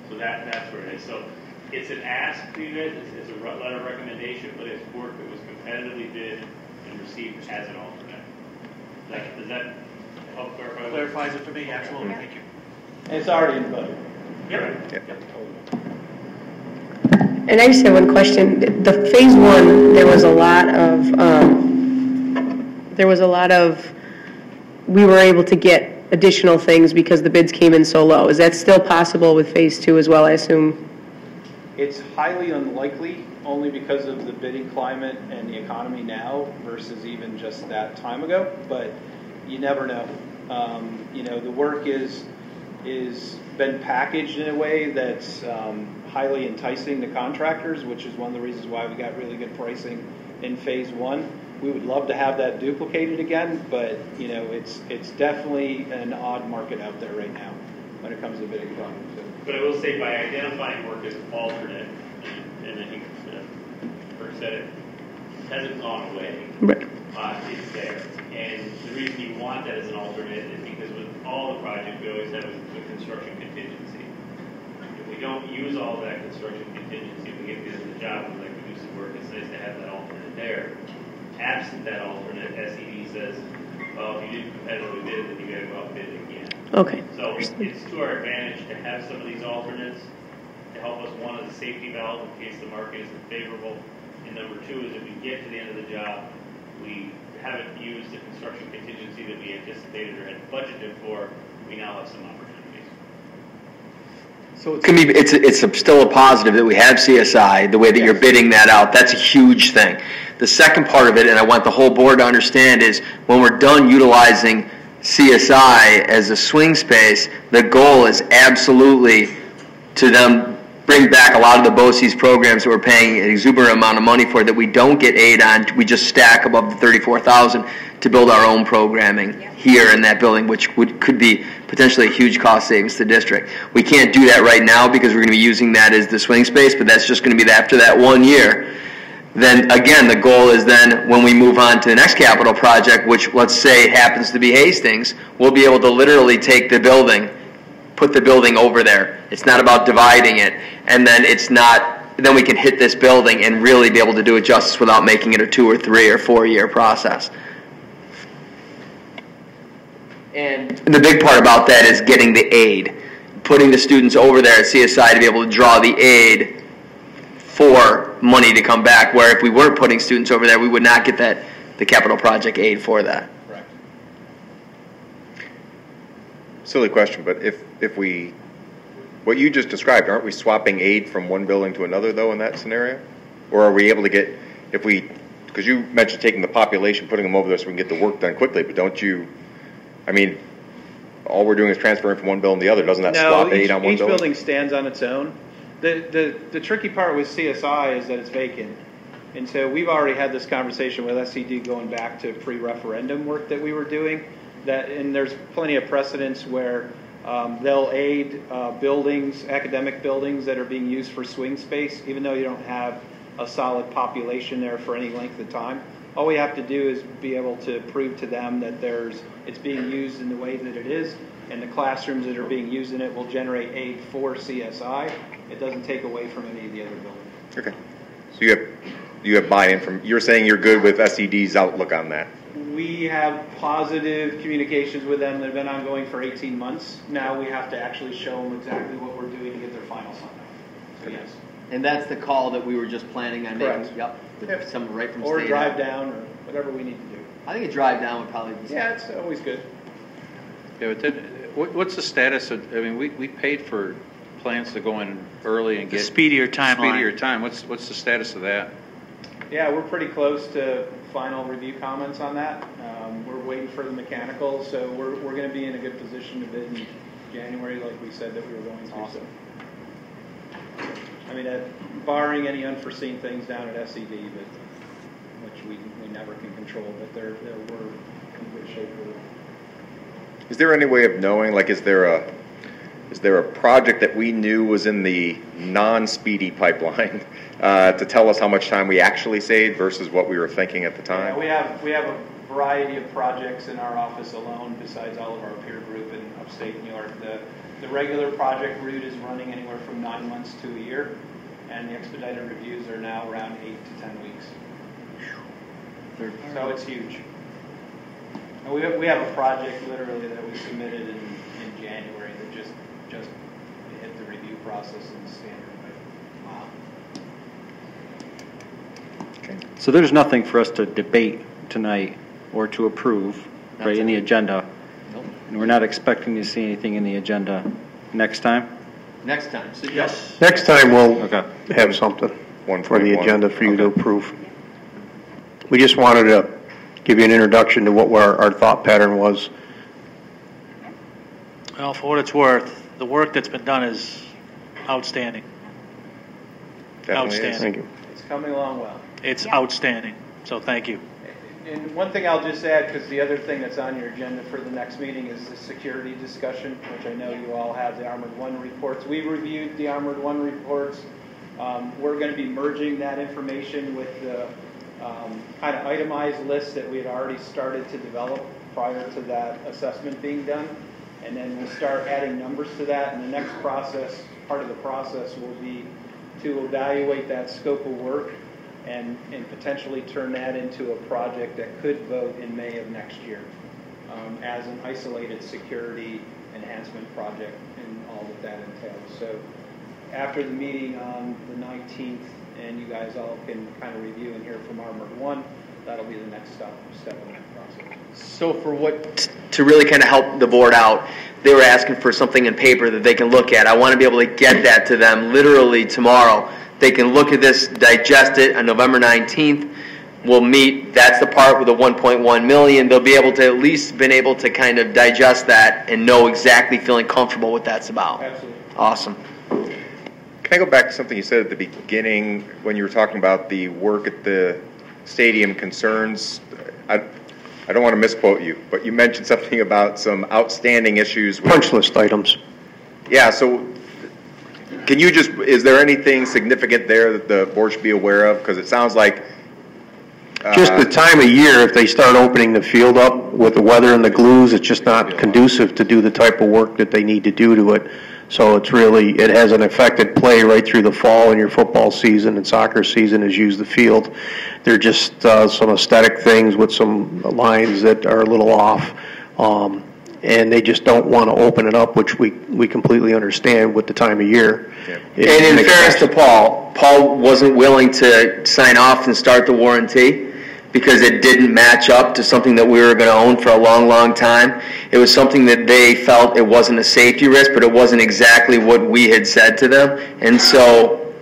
So that's where it is. So it's an ask to you guys, it's a letter of recommendation, but it's work that was competitively bid and received as an alternate. Does that help clarify? Clarifies it for me, absolutely. Thank you. And it's already in the budget. Yep. And I just have one question. The phase one, there was a lot of, we were able to get additional things because the bids came in so low. Is that still possible with phase two as well, I assume? It's highly unlikely, only because of the bidding climate and the economy now versus even just that time ago, but you never know. The work is been packaged in a way that's highly enticing to contractors, which is one of the reasons why we got really good pricing in phase one. We would love to have that duplicated again, but it's definitely an odd market out there right now when it comes to bidding problems. So. But I will say, by identifying work as alternate, and I think Kirk said it hasn't gone away. Right. It's there, and the reason you want that as an alternate is because with all the projects we always have a construction contingency. If we don't use all that construction contingency, we get to the job, we like to do some work. It's nice to have that alternate there. Absent that alternate, SED says, well, if you didn't competitively bid, then you got to go out and bid it again. Okay. So it's to our advantage to have some of these alternates to help us, one, as a safety valve in case the market isn't favorable, and number two is if we get to the end of the job, we haven't used the construction contingency that we anticipated or had budgeted for, we now have some opportunities. So it's still a positive that we have CSI, the way that you're bidding that out. That's a huge thing. The second part of it, and I want the whole board to understand, is when we're done utilizing CSI as a swing space, the goal is absolutely to them bring back a lot of the BOCES programs that we're paying an exuberant amount of money for that we don't get aid on. We just stack above the $34,000 to build our own programming here in that building, which could be potentially a huge cost savings to the district. We can't do that right now because we're going to be using that as the swing space, but that's just going to be after that 1 year. Then again, the goal is then when we move on to the next capital project, which let's say happens to be Hastings, we'll be able to literally take the building, put the building over there. It's not about dividing it, and then then we can hit this building and really be able to do it justice without making it a 2 or 3 or 4 year process. And the big part about that is getting the aid, putting the students over there at CSI to be able to draw the aid for money to come back, where if we weren't putting students over there, we would not get the capital project aid for that. Right. Silly question, but if what you just described, aren't we swapping aid from one building to another, though, in that scenario? Or are we able to get, because you mentioned taking the population, putting them over there so we can get the work done quickly, but don't you, all we're doing is transferring from one building to the other. Doesn't that swap aid on one building? Each building stands on its own. The tricky part with CSI is that it's vacant. And so we've already had this conversation with SED going back to pre-referendum work that we were doing. And there's plenty of precedents where they'll aid buildings, academic buildings that are being used for swing space, even though you don't have a solid population there for any length of time. All we have to do is be able to prove to them that it's being used in the way that it is, and the classrooms that are being used in it will generate aid for CSI. It doesn't take away from any of the other buildings. Okay. So you have buy-in from, you're saying you're good with SED's outlook on that? We have positive communications with them that have been ongoing for 18 months. Now we have to actually show them exactly what we're doing to get their final sign off. So yes. And that's the call that we were just planning on making. Correct. Yep. With some right from Or state. drive down, or whatever we need to do. I think a drive down would probably be. Yeah, it's always good. Yeah, but what's the status of, I mean, we paid for plans to go in early and get. Speedier timeline. Speedier time. What's the status of that? Yeah, we're pretty close to final review comments on that. We're waiting for the mechanical, so we're going to be in a good position to bid in January, like we said that we were going to. Awesome. So, I mean, barring any unforeseen things down at SED, but which we never can control, but we're in good shape with it. Is there any way of knowing, like, is there a project that we knew was in the non-speedy pipeline to tell us how much time we actually saved versus what we were thinking at the time? Yeah, we have a variety of projects in our office alone, besides all of our peer group in upstate New York. The regular project route is running anywhere from 9 months to a year, and the expedited reviews are now around 8 to 10 weeks. So it's huge. And we have a project literally that we submitted in January that just hit the review process in the standard way. Wow. Okay. So there's nothing for us to debate tonight or to approve, right, in the agenda. Nope. And we're not expecting to see anything in the agenda next time? Next time. So yes. Next time we'll have something for the 1.1. agenda for you to approve. We just wanted to give you an introduction to what our thought pattern was. Well, for what it's worth, the work that's been done is outstanding. Definitely Outstanding. is. Thank you. It's coming along well. It's outstanding. So thank you. And one thing I'll just add, because the other thing that's on your agenda for the next meeting is the security discussion, which I know you all have, the Armored One reports. We reviewed the Armored One reports. We're going to be merging that information with the kind of itemized list that we had already started to develop prior to that assessment being done. And then we'll start adding numbers to that. And the next process, part of the process will be to evaluate that scope of work and potentially turn that into a project that could vote in May of next year as an isolated security enhancement project and all that entails. So after the meeting on the 19th, and you guys all can kind of review and hear from Armored One, that'll be the next step in that process. So for what, to really kind of help the board out, they were asking for something in paper that they can look at. I want to be able to get that to them literally tomorrow. They can look at this, digest it on November 19th. We'll meet, that's the part with the 1.1 million. They'll be able to at least been able to kind of digest that and know exactly, feeling comfortable what that's about. Absolutely. Awesome. Can I go back to something you said at the beginning when you were talking about the work at the stadium concerns? I don't want to misquote you, but you mentioned something about some outstanding issues with Punch list items. Yeah, so can you just, is there anything significant there that the board should be aware of? Because it sounds like Just the time of year, if they start opening the field up with the weather and the glues, it's just not conducive to do the type of work that they need to do to it. So it's really, it has an affected play right through the fall and your football season and soccer season is use the field. They're just some aesthetic things with some lines that are a little off. And they just don't want to open it up, which we completely understand with the time of year. Yeah. And in fairness to Paul wasn't willing to sign off and start the warranty because it didn't match up to something that we were going to own for a long, long time. It was something that they felt it wasn't a safety risk, but it wasn't exactly what we had said to them. And so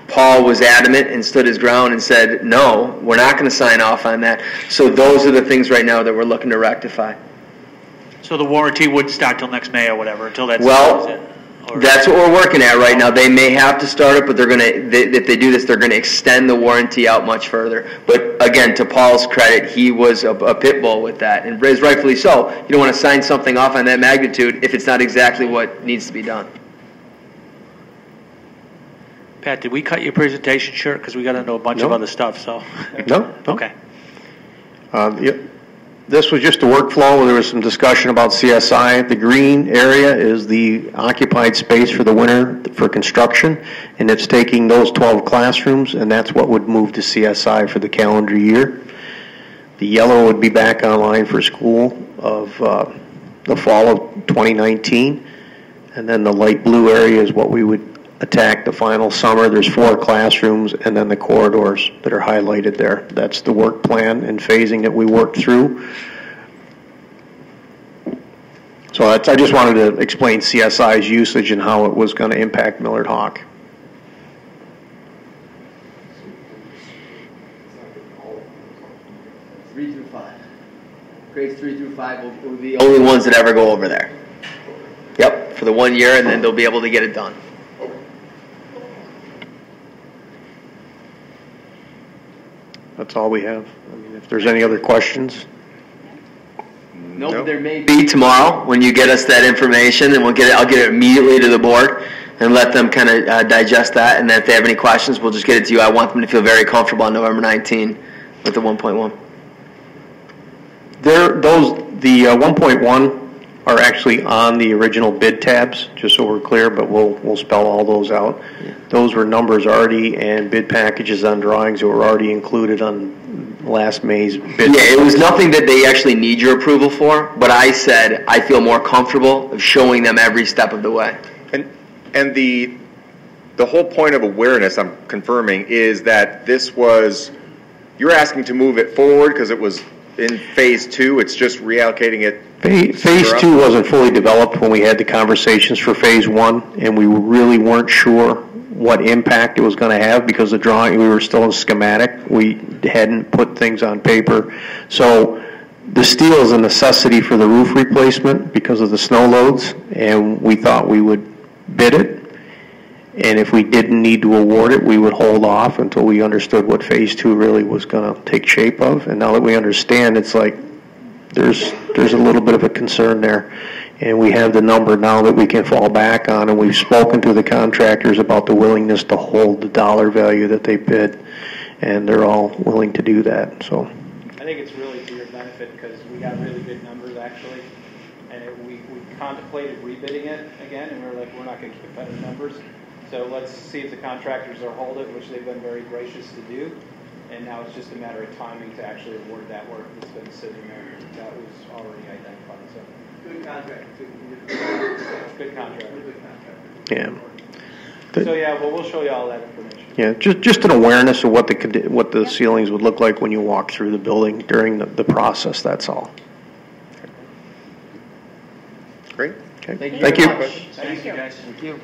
Paul was adamant and stood his ground and said, no, we're not going to sign off on that. So those are the things right now that we're looking to rectify. So the warranty would start till next May or whatever, until that's... That's what we're working at right now. They may have to start it, but they're going to, if they do this, they're going to extend the warranty out much further. But again, to Paul's credit, he was a pit bull with that, and rightfully so. You don't want to sign something off on that magnitude if it's not exactly what needs to be done. Pat, did we cut your presentation short? Because we got into a bunch of other stuff, so... No. Okay. This was just a workflow. There was some discussion about CSI. The green area is the occupied space for the winter for construction, and it's taking those 12 classrooms, and that's what would move to CSI for the calendar year. The yellow would be back online for school of the fall of 2019. And then the light blue area is what we would attack the final summer. There's 4 classrooms and then the corridors that are highlighted there. That's the work plan and phasing that we worked through. So I just wanted to explain CSI's usage and how it was going to impact Millard Hawk. Grades 3 through 5 will be the only ones that ever go over there. Yep, for the 1 year, and then they'll be able to get it done. That's all we have. I mean, if there's any other questions. Nope, there may be tomorrow when you get us that information, and I'll get it immediately to the board and let them kind of digest that. And then if they have any questions, we'll just get it to you. I want them to feel very comfortable on November 19 with the 1.1. The 1.1 are actually on the original bid tabs, just so we're clear, but we'll spell all those out. Yeah. Those were numbers already and bid packages on drawings that were already included on last May's bid. Yeah, it was nothing that they actually need your approval for, but I said I feel more comfortable of showing them every step of the way. And the whole point of awareness, I'm confirming, is that this was, you're asking to move it forward because it was in phase 2, it's just reallocating it. Phase 2 wasn't fully developed when we had the conversations for phase 1, and we really weren't sure what impact it was going to have because the drawing, we were still in schematic. We hadn't put things on paper. So the steel is a necessity for the roof replacement because of the snow loads, and we thought we would bid it. And if we didn't need to award it, we would hold off until we understood what phase 2 really was going to take shape of. And now that we understand, it's like there's a little bit of a concern there. And we have the number now that we can fall back on, and we've spoken to the contractors about the willingness to hold the dollar value that they bid, and they're all willing to do that. So I think it's really to your benefit because we got really good numbers actually, and we contemplated rebidding it again, and we were like, we're not going to keep better numbers. So let's see if the contractors will hold it, which they've been very gracious to do. And now it's just a matter of timing to actually award that work that's been sitting there. That was already identified. So good contract. Good contract. yeah. So yeah, well, we'll show you all that information. Yeah, just an awareness of what the ceilings would look like when you walk through the building during the process. That's all. Great. Okay. Thank you. Thank you. Thank you, guys. Thank you.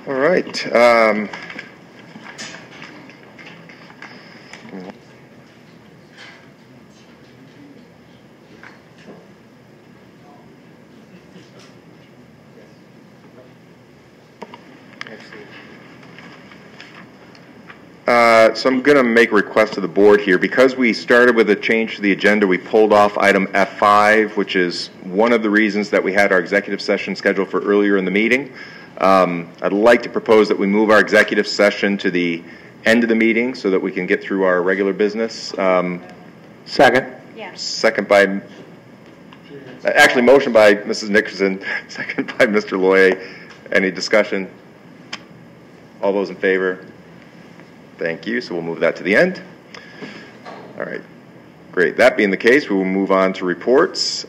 All right. So I'm going to make a request to the board here. Because we started with a change to the agenda, we pulled off item F5, which is one of the reasons that we had our executive session scheduled for earlier in the meeting. I'd like to propose that we move our executive session to the end of the meeting so that we can get through our regular business. Second. Yeah. Second by, actually motion by Mrs. Nickerson, second by Mr. Loyer. Any discussion? All those in favor? Thank you. So we'll move that to the end. All right. Great. That being the case, we will move on to reports.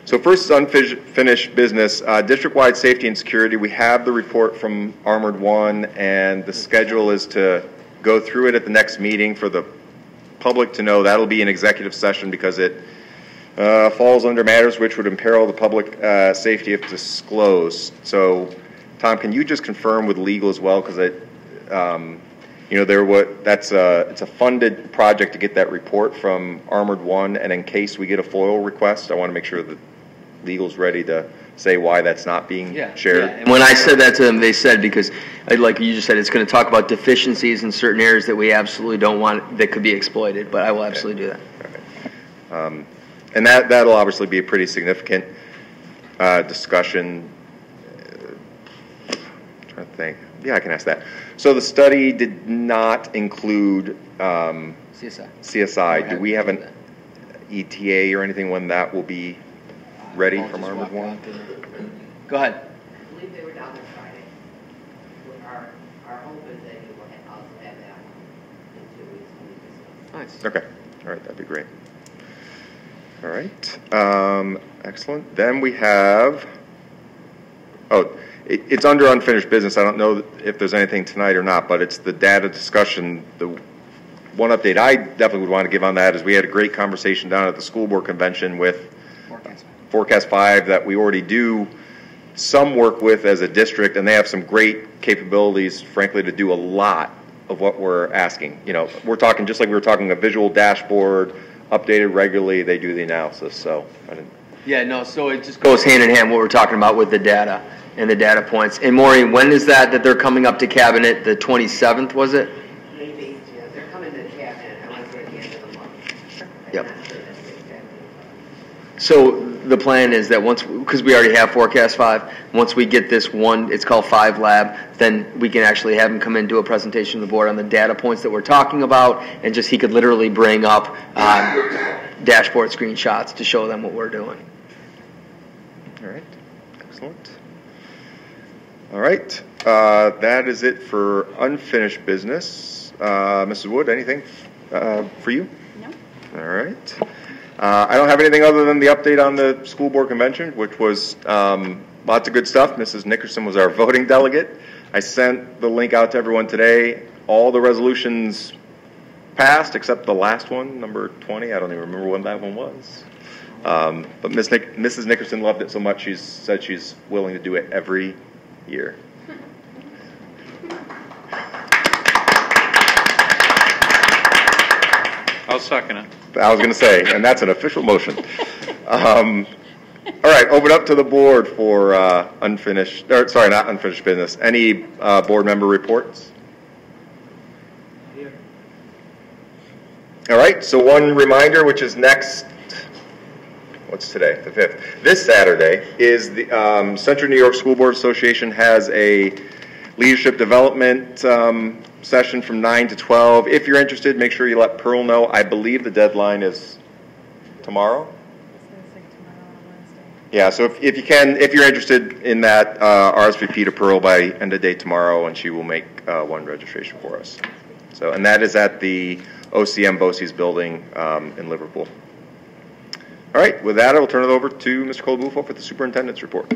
So first is unfinished business. District-wide safety and security. We have the report from Armored One, and the schedule is to go through it at the next meeting for the public to know. That'll be an executive session because it falls under matters which would imperil the public safety if disclosed. So, Tom, can you just confirm with legal as well, because it's a funded project to get that report from Armored One, and in case we get a FOIL request, I want to make sure that legal's ready to say why that's not being shared. Yeah. And when I said that to them, they said, because like you just said, it's going to talk about deficiencies in certain areas that we absolutely don't want that could be exploited, but I will absolutely do that. Okay. And that'll obviously be a pretty significant discussion. I'm trying to think. Yeah, I can ask that. So the study did not include CSI. Do we have an ETA or anything when that will be ready from Armored One? Go ahead. I believe they were down there Friday. hope is that you will also have that in 2 weeks when we discuss. Nice. Okay. All right. That'd be great. All right. Excellent. Then we have, it's under unfinished business. I don't know if there's anything tonight or not, but it's the data discussion. The one update I definitely would want to give on that is we had a great conversation down at the school board convention with Forecast 5 that we already do some work with as a district, and they have some great capabilities, frankly, to do a lot of what we're asking. You know, we're talking just like we were talking a visual dashboard, updated regularly. They do the analysis. So I didn't. Yeah, no, so it just goes hand in hand what we're talking about with the data and the data points. And Maureen, when is that they're coming up to cabinet? The 27th, was it? Maybe, yeah, they're coming to cabinet, I want to say at the end of the month. Yep. So the plan is that once, because we already have Forecast 5, once we get this one, it's called 5 Lab, then we can actually have him come in and do a presentation to the board on the data points that we're talking about, and just he could literally bring up dashboard screenshots to show them what we're doing. All right. Excellent. All right. That is it for unfinished business. Mrs. Wood, anything for you? No. All right. I don't have anything other than the update on the school board convention, which was lots of good stuff. Mrs. Nickerson was our voting delegate. I sent the link out to everyone today. All the resolutions passed except the last one, number 20. I don't even remember when that one was. But Mrs. Nickerson loved it so much, she said she's willing to do it every year. I'll second it. I was going to say, and that's an official motion. All right, open up to the board for not unfinished business. Any board member reports? All right, so one reminder, which is next, what's today, the 5th. This Saturday is the Central New York School Board Association has a leadership development session from 9 to 12. If you're interested, make sure you let Pearl know. I believe the deadline is tomorrow. Yeah, so if you can, if you're interested in that, RSVP to Pearl by end of day tomorrow, and she will make one registration for us. So, and that is at the OCM BOCES building in Liverpool. All right, with that, I will turn it over to Mr. Colabufo for the superintendent's report.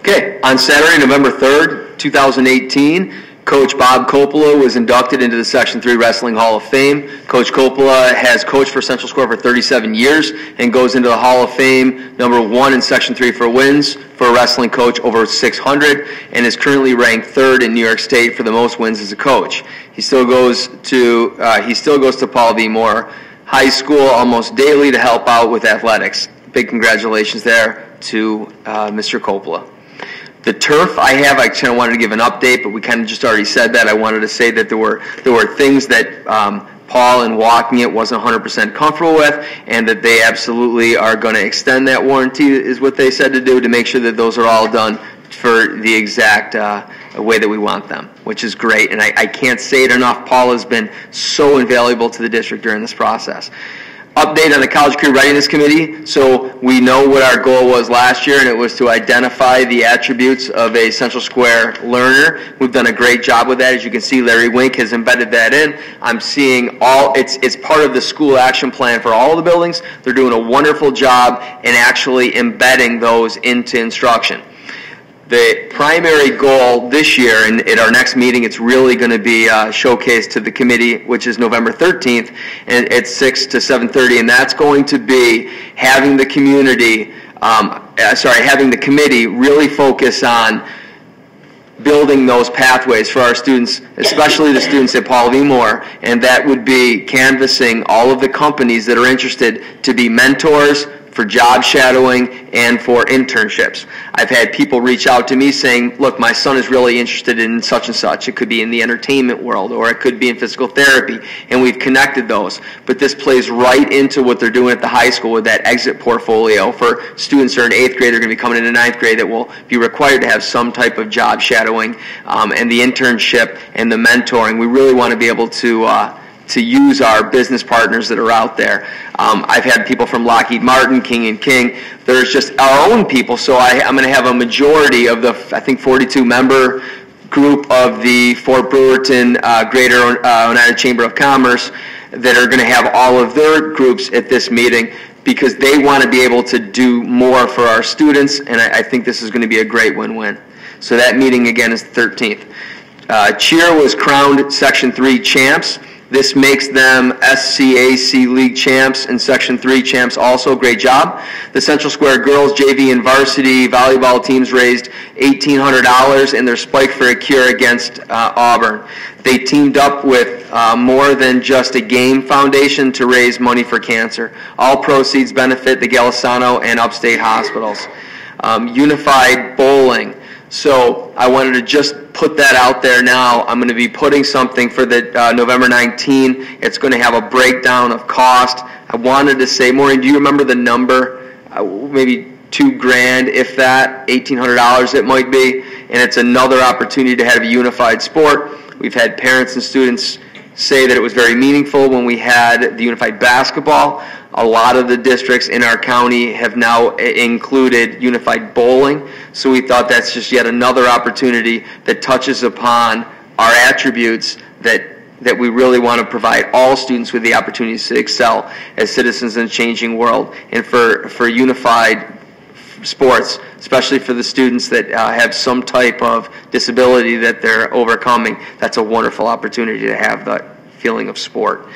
Okay, on Saturday, November 3rd, 2018, Coach Bob Coppola was inducted into the Section 3 Wrestling Hall of Fame. Coach Coppola has coached for Central Square for 37 years and goes into the Hall of Fame, number 1 in Section 3 for wins for a wrestling coach, over 600, and is currently ranked 3rd in New York State for the most wins as a coach. He still goes to Paul V. Moore High School almost daily to help out with athletics. Big congratulations there to Mr. Coppola. The turf I kind of wanted to give an update, but we kind of just already said that. I wanted to say that there were things that Paul in walking it wasn't 100% comfortable with, and that they absolutely are going to extend that warranty, is what they said to do, to make sure that those are all done for the exact way that we want them, which is great. And I can't say it enough. Paul has been so invaluable to the district during this process. Update on the College Career Readiness Committee. So we know what our goal was last year, and it was to identify the attributes of a Central Square learner. We've done a great job with that. As you can see, Larry Wink has embedded that in. I'm seeing it's part of the school action plan for all the buildings. They're doing a wonderful job in actually embedding those into instruction. The primary goal this year, and at our next meeting, it's really going to be showcased to the committee, which is November 13th, and at 6 to 7:30, and that's going to be having the community, having the committee really focus on building those pathways for our students, especially the students at Paul V. Moore, and that would be canvassing all of the companies that are interested to be mentors for job shadowing and for internships. I've had people reach out to me saying, look, my son is really interested in such and such. It could be in the entertainment world, or it could be in physical therapy, and we've connected those. But this plays right into what they're doing at the high school with that exit portfolio for students that are in 8th grade, they're going to be coming into 9th grade, that will be required to have some type of job shadowing, and the internship and the mentoring. We really want to be able to use our business partners that are out there. I've had people from Lockheed Martin, King & King. There's just our own people, so I'm going to have a majority of the, I think, 42 member group of the Fort Brewerton Greater Oneida Chamber of Commerce that are going to have all of their groups at this meeting, because they want to be able to do more for our students, and I think this is going to be a great win-win. So that meeting again is the 13th. Cheer was crowned Section 3 champs. This makes them SCAC League champs and Section 3 champs also. Great job. The Central Square girls JV and varsity volleyball teams raised $1,800 in their Spike for a Cure against Auburn. They teamed up with More Than Just a Game Foundation to raise money for cancer. All proceeds benefit the Golisano and Upstate hospitals. Unified bowling. So I wanted to just put that out there now. I'm going to be putting something for the November 19. It's going to have a breakdown of cost. I wanted to say, Maureen, do you remember the number? Maybe $2,000, if that, $1,800 it might be. And it's another opportunity to have a unified sport. We've had parents and students say that it was very meaningful when we had the unified basketball. A lot of the districts in our county have now included unified bowling, so we thought that's just yet another opportunity that touches upon our attributes that we really want to provide all students with the opportunities to excel as citizens in a changing world. And for unified sports, especially for the students that have some type of disability that they're overcoming, that's a wonderful opportunity to have that feeling of sport.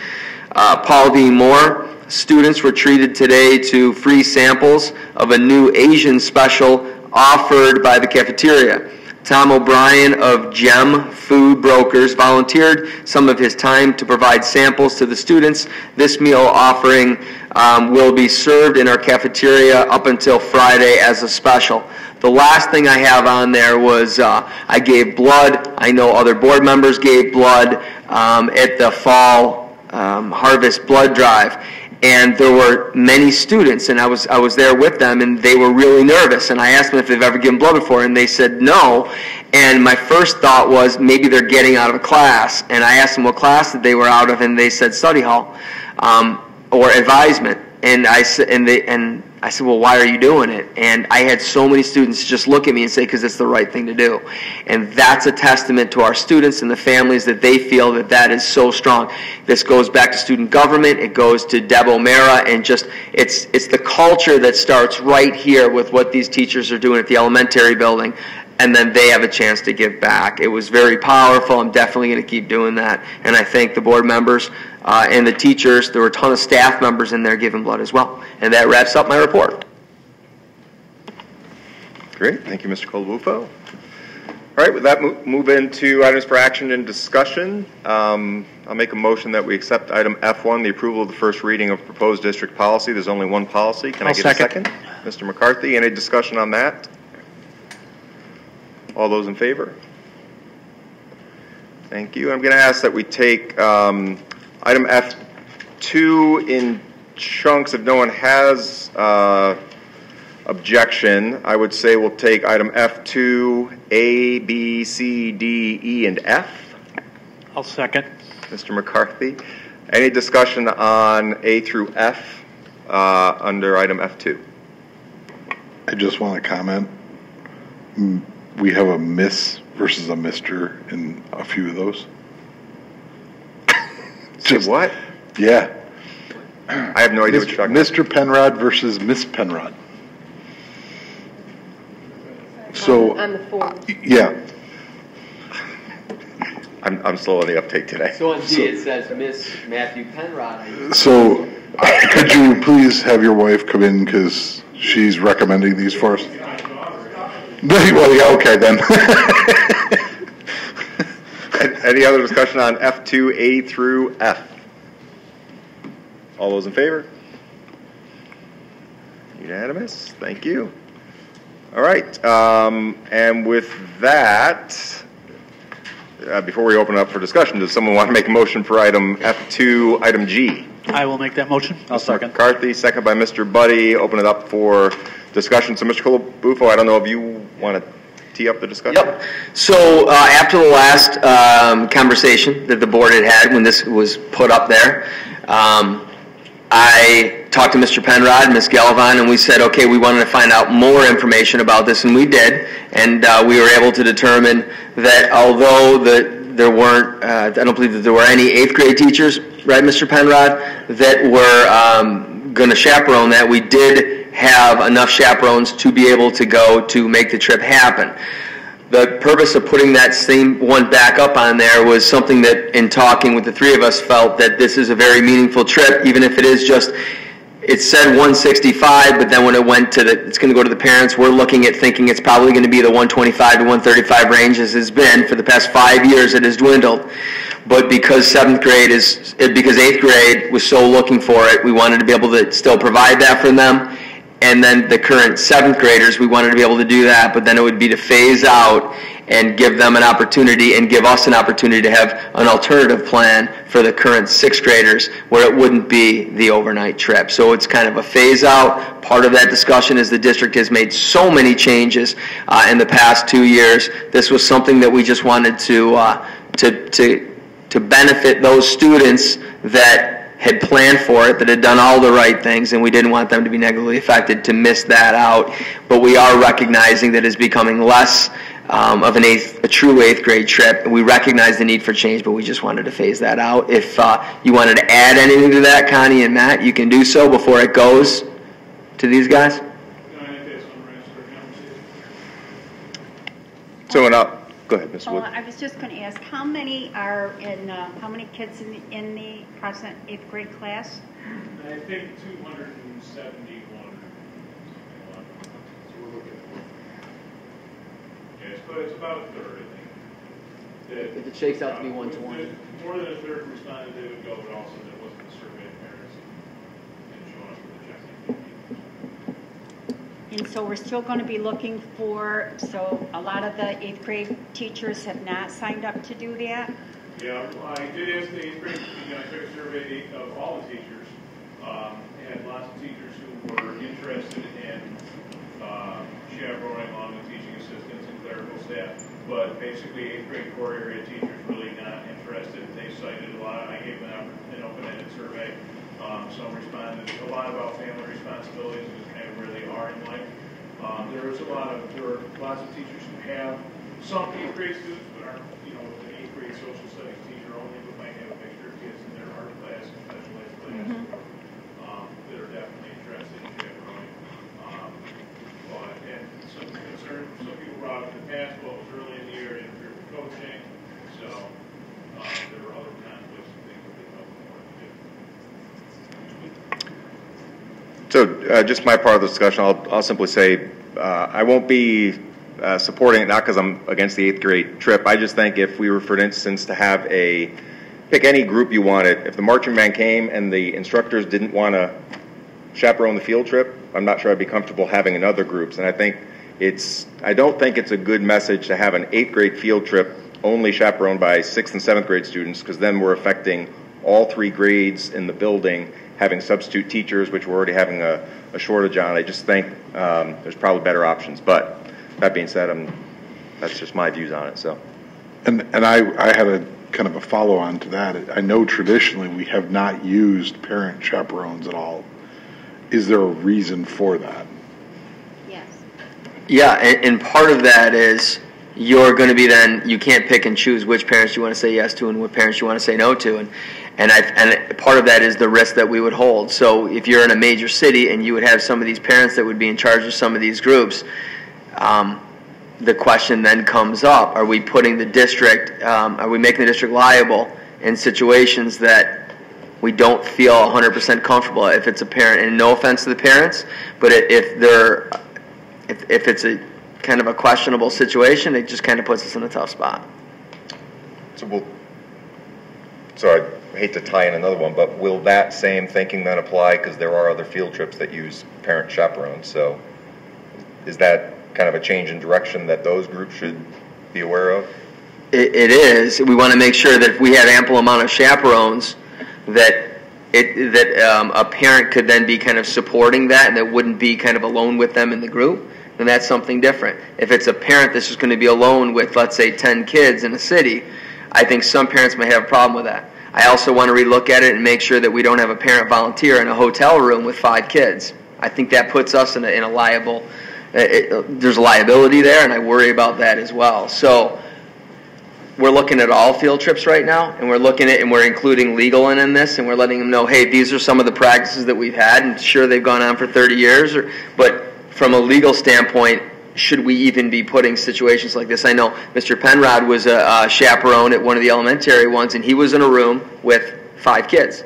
Paul D. Moore, students were treated today to free samples of a new Asian special offered by the cafeteria. Tom O'Brien of GEM Food Brokers volunteered some of his time to provide samples to the students. This meal offering will be served in our cafeteria up until Friday as a special. The last thing I have on there was I gave blood. I know other board members gave blood at the fall harvest blood drive. And there were many students, and I was there with them, and they were really nervous. And I asked them if they've ever given blood before, and they said no. And my first thought was maybe they're getting out of a class. And I asked them what class that they were out of, and they said study hall or advisement. And I said, well, why are you doing it? And I had so many students just look at me and say, because it's the right thing to do. And that's a testament to our students and the families that they feel that is so strong. This goes back to student government. It goes to Deb O'Mara, and just it's the culture that starts right here with what these teachers are doing at the elementary building, and then they have a chance to give back. It was very powerful. I'm definitely going to keep doing that. And I thank the board members and the teachers. There were a ton of staff members in there giving blood as well. And that wraps up my report. Great. Thank you, Mr. Colabufo. All right, with that, move into items for action and discussion. I'll make a motion that we accept item F1, the approval of the first reading of proposed district policy. There's only one policy. Can I get a second? Mr. McCarthy, any discussion on that? All those in favor? Thank you. I'm going to ask that we take item F2 in chunks. If no one has objection, I would say we'll take item F2, A, B, C, D, E, and F. I'll second. Mr. McCarthy. Any discussion on A through F under item F2? I just want to comment. We have a Miss versus a Mr. in a few of those. Just what? Yeah. I have no idea what you're talking Mr. Penrod versus Miss Penrod. So on the form. Yeah. I'm slow on the uptake today. So on D it says Miss Matthew Penrod. So could you please have your wife come in because she's recommending these for us? Well, yeah, okay then. Any other discussion on F2, A through F? All those in favor? Unanimous. Thank you. All right. And with that, before we open it up for discussion, does someone want to make a motion for item F2, item G? I will make that motion. I'll second. McCarthy, second by Mr. Buddy. Open it up for discussion. So, Mr. Colabufo, I don't know if you want to tee up the discussion. Yep. So after the last conversation that the board had when this was put up there, I talked to Mr. Penrod and Ms. Galvin, and we said, okay, we wanted to find out more information about this, and we did. And we were able to determine that although there weren't, I don't believe that there were any 8th grade teachers, right, Mr. Penrod, that were going to chaperone that, we did have enough chaperones to be able to go to make the trip happen. The purpose of putting that same one back up on there was something that, in talking with the three of us, felt that this is a very meaningful trip, even if it is just, it said 165, but then when it went to it's going to go to the parents, we're looking at thinking it's probably going to be the 125 to 135 range as it's been for the past 5 years. It has dwindled. But because 7th grade because 8th grade was so looking for it, we wanted to be able to still provide that for them. And then the current 7th graders, we wanted to be able to do that, but then it would be to phase out and give them an opportunity and give us an opportunity to have an alternative plan for the current 6th graders where it wouldn't be the overnight trip. So it's kind of a phase out. Part of that discussion is the district has made so many changes in the past 2 years. This was something that we just wanted to benefit those students that had planned for it, that had done all the right things, and we didn't want them to be negatively affected to miss that out. But we are recognizing that it's becoming less of a true 8th grade trip. We recognize the need for change, but we just wanted to phase that out. If you wanted to add anything to that, Connie and Matt, you can do so before it goes to these guys. So, go ahead, Ms. Wood. I was just going to ask, how many are how many kids in the present 8th grade class? I think 271. So we're looking at yes, but it's about a third, I think. If it shakes out to be 120. More than a third responded they would go, but also there wasn't a survey of parents and showing up for the checking. And so we're still going to be looking for, so a lot of the 8th grade teachers have not signed up to do that? Yeah, I did ask the 8th grade, I took a survey of all the teachers, and lots of teachers who were interested in chaperoning along with teaching assistants and clerical staff, but basically 8th grade core area teachers really not interested. They cited a lot. I gave them an open-ended survey. Some responded a lot about family responsibilities and kind of where they are in life. There are lots of teachers who have some 8th grade students, but aren't, an 8th grade social studies teacher only, but might have a mixture of kids in their art class and special ed class that are definitely interested in chaperoning. And some concern, some people brought up in the past, well, it was early in the year, it interfered with coaching, so there were other conflicts and things that they felt more to do. So just my part of the discussion, I'll simply say I won't be supporting it, not because I'm against the 8th grade trip. I just think if we were, for instance, to have pick any group you wanted, if the marching band came and the instructors didn't want to chaperone the field trip, I'm not sure I'd be comfortable having in other groups. And I don't think it's a good message to have an 8th grade field trip only chaperoned by 6th and 7th grade students, because then we're affecting all 3 grades in the building, having substitute teachers, which we're already having a shortage on. I just think there's probably better options. But that being said, that's just my views on it. So, and I had a kind of a follow-on to that. I know traditionally we have not used parent chaperones at all. Is there a reason for that? Yes. Yeah, and part of that is you're going to be you can't pick and choose which parents you want to say yes to and what parents you want to say no to. And part of that is the risk that we would hold. So if you're in a major city and you would have some of these parents that would be in charge of some of these groups, the question then comes up, are we putting the district, are we making the district liable in situations that we don't feel 100% comfortable if it's a parent? And no offense to the parents, but if it's a kind of a questionable situation, it just kind of puts us in a tough spot. So I hate to tie in another one, but will that same thinking then apply, because there are other field trips that use parent chaperones? So is that kind of a change in direction that those groups should be aware of? It is. We want to make sure that if we have ample amount of chaperones, that a parent could then be kind of supporting that, and that wouldn't be kind of alone with them in the group, then that's something different. If it's a parent that's just going to be alone with, let's say, 10 kids in a city, I think some parents may have a problem with that. I also want to relook at it and make sure that we don't have a parent volunteer in a hotel room with 5 kids. I think that puts us in a liable, there's a liability there, and I worry about that as well. So we're looking at all field trips right now, and we're looking at, and we're including legal in this, and we're letting them know, hey, these are some of the practices that we've had, and sure, they've gone on for 30 years, but from a legal standpoint, should we even be putting situations like this? I know Mr. Penrod was a chaperone at one of the elementary ones, and he was in a room with 4 kids.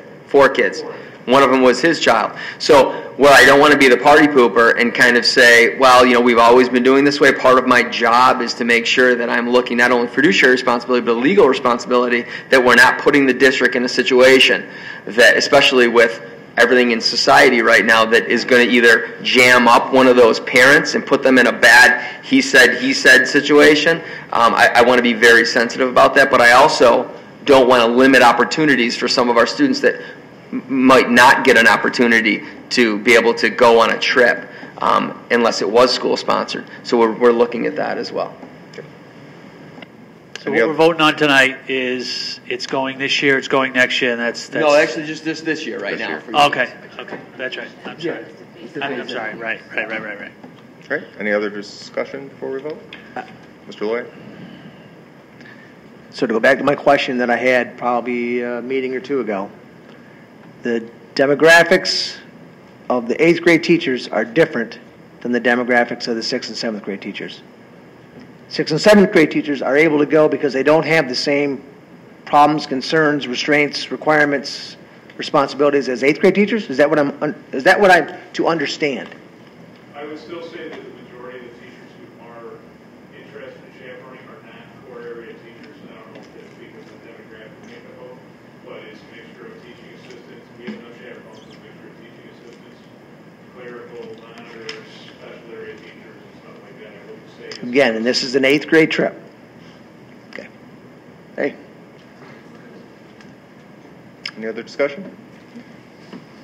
One of them was his child. So where I don't want to be the party pooper and kind of say, well, we've always been doing this way. Part of my job is to make sure that I'm looking not only fiduciary responsibility, but legal responsibility, that we're not putting the district in a situation that, especially with everything in society right now, that is going to either jam up one of those parents and put them in a bad he said situation. I want to be very sensitive about that, but I also don't want to limit opportunities for some of our students that might not get an opportunity to be able to go on a trip unless it was school sponsored. So we're looking at that as well. So what we're voting on tonight is it's going this year, it's going next year, and that's no, actually just this year right now. Okay, that's right. I'm sorry. I'm sorry. Right. Okay. Any other discussion before we vote? Mr. Lloyd? So to go back to my question that I had probably a meeting or two ago, the demographics of the 8th grade teachers are different than the demographics of the 6th and 7th grade teachers. 6th and 7th grade teachers are able to go because they don't have the same problems, concerns, restraints, requirements, responsibilities as 8th grade teachers. Is that what I'm to understand? I would still say that the majority of the teachers who are interested in chaperoning are not core area teachers. I don't know if that's because of the demographic makeup, but it's a mixture of teaching assistants. We have no chaperones, it's a mixture of teaching assistants, clerical monitors, special area teachers, and stuff like that. I wouldn't say it's Again, and this is an 8th grade trip. Okay. Hey. Any other discussion?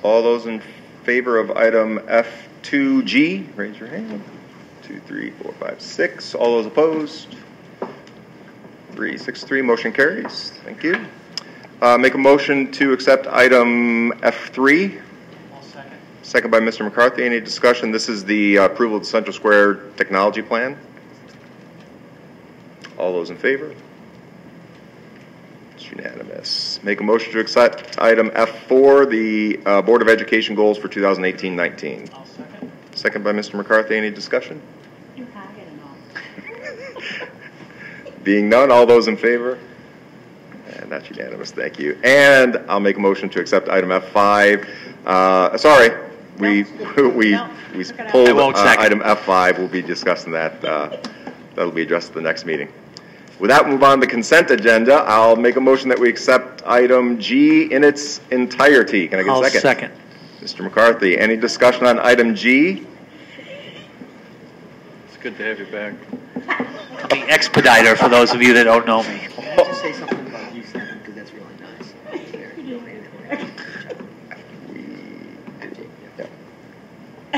All those in favor of item F2G, raise your hand. 2, 3, 4, 5, 6. All those opposed? 3, 6, 3. Motion carries. Thank you. Make a motion to accept item F3. Second by Mr. McCarthy. Any discussion? This is the approval of the Central Square Technology Plan. All those in favor? It's unanimous. Make a motion to accept item F4, the Board of Education goals for 2018-19. Second by Mr. McCarthy. Any discussion? You have it and all. Being none, all those in favor? And that's unanimous. Thank you. And I'll make a motion to accept item F5. Sorry, we pulled item F5. We'll be discussing that. That'll be addressed at the next meeting. With that, move on to the consent agenda. I'll make a motion that we accept item G in its entirety. Can I get a second? Second. Mr. McCarthy, any discussion on item G? It's good to have you back. I'm the expediter for those of you that don't know me. Just say something about you, Stephen, because that's really nice.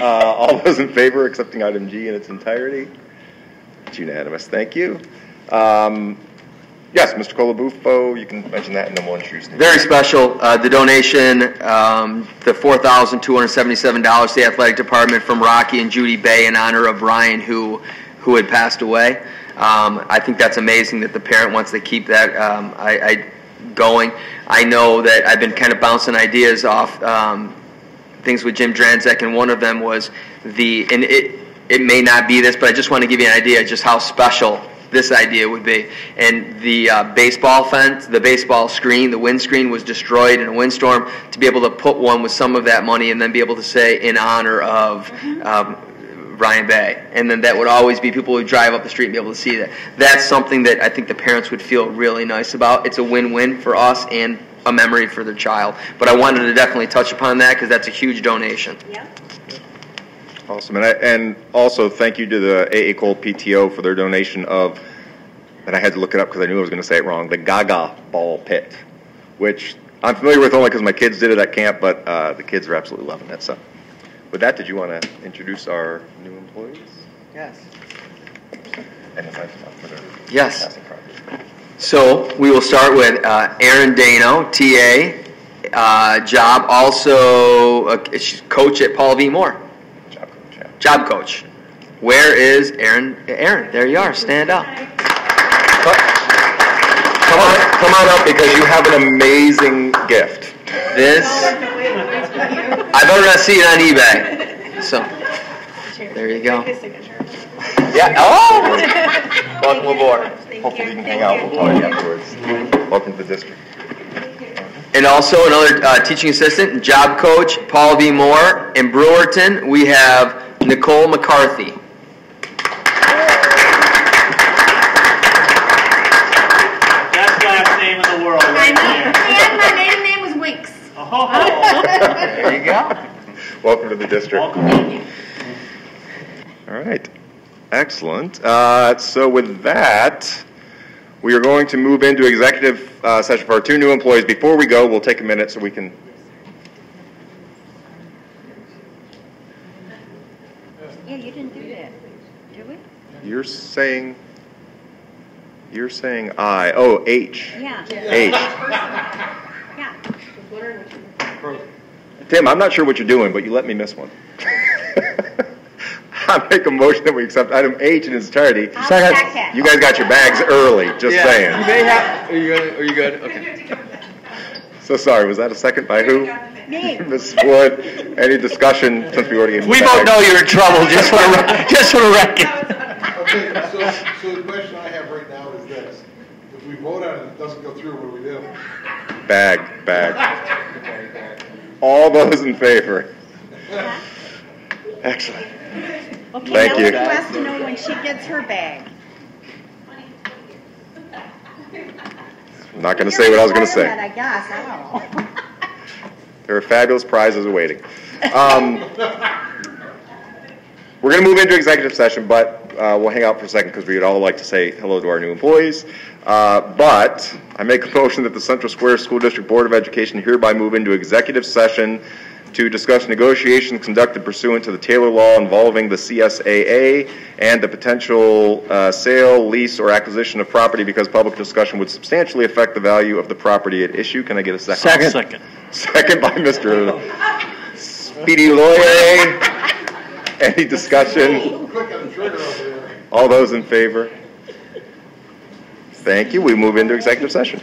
All those in favor of accepting item G in its entirety? It's unanimous. Thank you. Yes, Mr. Colabufo, you can mention that and then we'll introduce you. Very special. The donation, the $4,277 to the athletic department from Rocky and Judy Bay in honor of Ryan, who had passed away. I think that's amazing that the parent wants to keep that going. I know that I've been kind of bouncing ideas off things with Jim Dranzek, and one of them was it may not be this, but I just want to give you an idea just how special this idea would be. And the baseball fence, the baseball screen, the windscreen was destroyed in a windstorm. To be able to put one with some of that money and then be able to say in honor of Ryan Bay. And then that would always be people who drive up the street and be able to see that. That's something that I think the parents would feel really nice about. It's a win-win for us and a memory for their child. But I wanted to definitely touch upon that because that's a huge donation. Yeah. Awesome. And also thank you to the AA Cole PTO for their donation of, and I had to look it up because I knew I was going to say it wrong, the Gaga ball pit, which I'm familiar with only because my kids did it at camp, but the kids are absolutely loving it. So with that, did you want to introduce our new employees? Yes. And Yes. So we will start with Erin Dano, TA, job also she's coach at Paul V. Moore. Job coach. Yeah. Job coach. Where is Erin? Erin, there you are. Stand up. Come on up because you have an amazing gift. This, I better not see it on eBay. So, there you go. Yeah. Oh! Welcome aboard. Hopefully you can hang out. We'll call you afterwards. Welcome to the district. And also another teaching assistant, job coach, Paul V. Moore. In Brewerton, we have Nicole McCarthy. Best last name in the world right there. And my maiden name was Winks. Oh. There you go. Welcome to the district. Welcome. Thank you. All right. Excellent. So with that, we are going to move into executive session for our two new employees. Before we go, we'll take a minute so we can... Yeah, you didn't do that, did we? You're saying I. Oh, H. Yeah. H. Yeah. Tim, I'm not sure what you're doing, but you let me miss one. I make a motion that we accept item H in its entirety. Second. You guys got your bags early, just saying. You may have. Are you good? Okay. So sorry, was that a second by who? Me. Mrs. Wood. Any discussion since we already gave We both know you're in trouble, just for the record. Okay, so the question I have right now is this. If we vote on it, it doesn't go through, what do we do? Bag. All those in favor? Excellent. Okay, Thank you. Melody wants to know when she gets her bag. I'm not going to say what I was going to say. I guess, I don't know. There are fabulous prizes awaiting. We're going to move into executive session, but we'll hang out for a second because we'd all like to say hello to our new employees. But I make a motion that the Central Square School District Board of Education hereby move into executive session to discuss negotiations conducted pursuant to the Taylor Law involving the CSAA and the potential sale, lease, or acquisition of property because public discussion would substantially affect the value of the property at issue. Can I get a second? Second by Mr. Speedy Lawyer. Any discussion? All those in favor? Thank you. We move into executive session.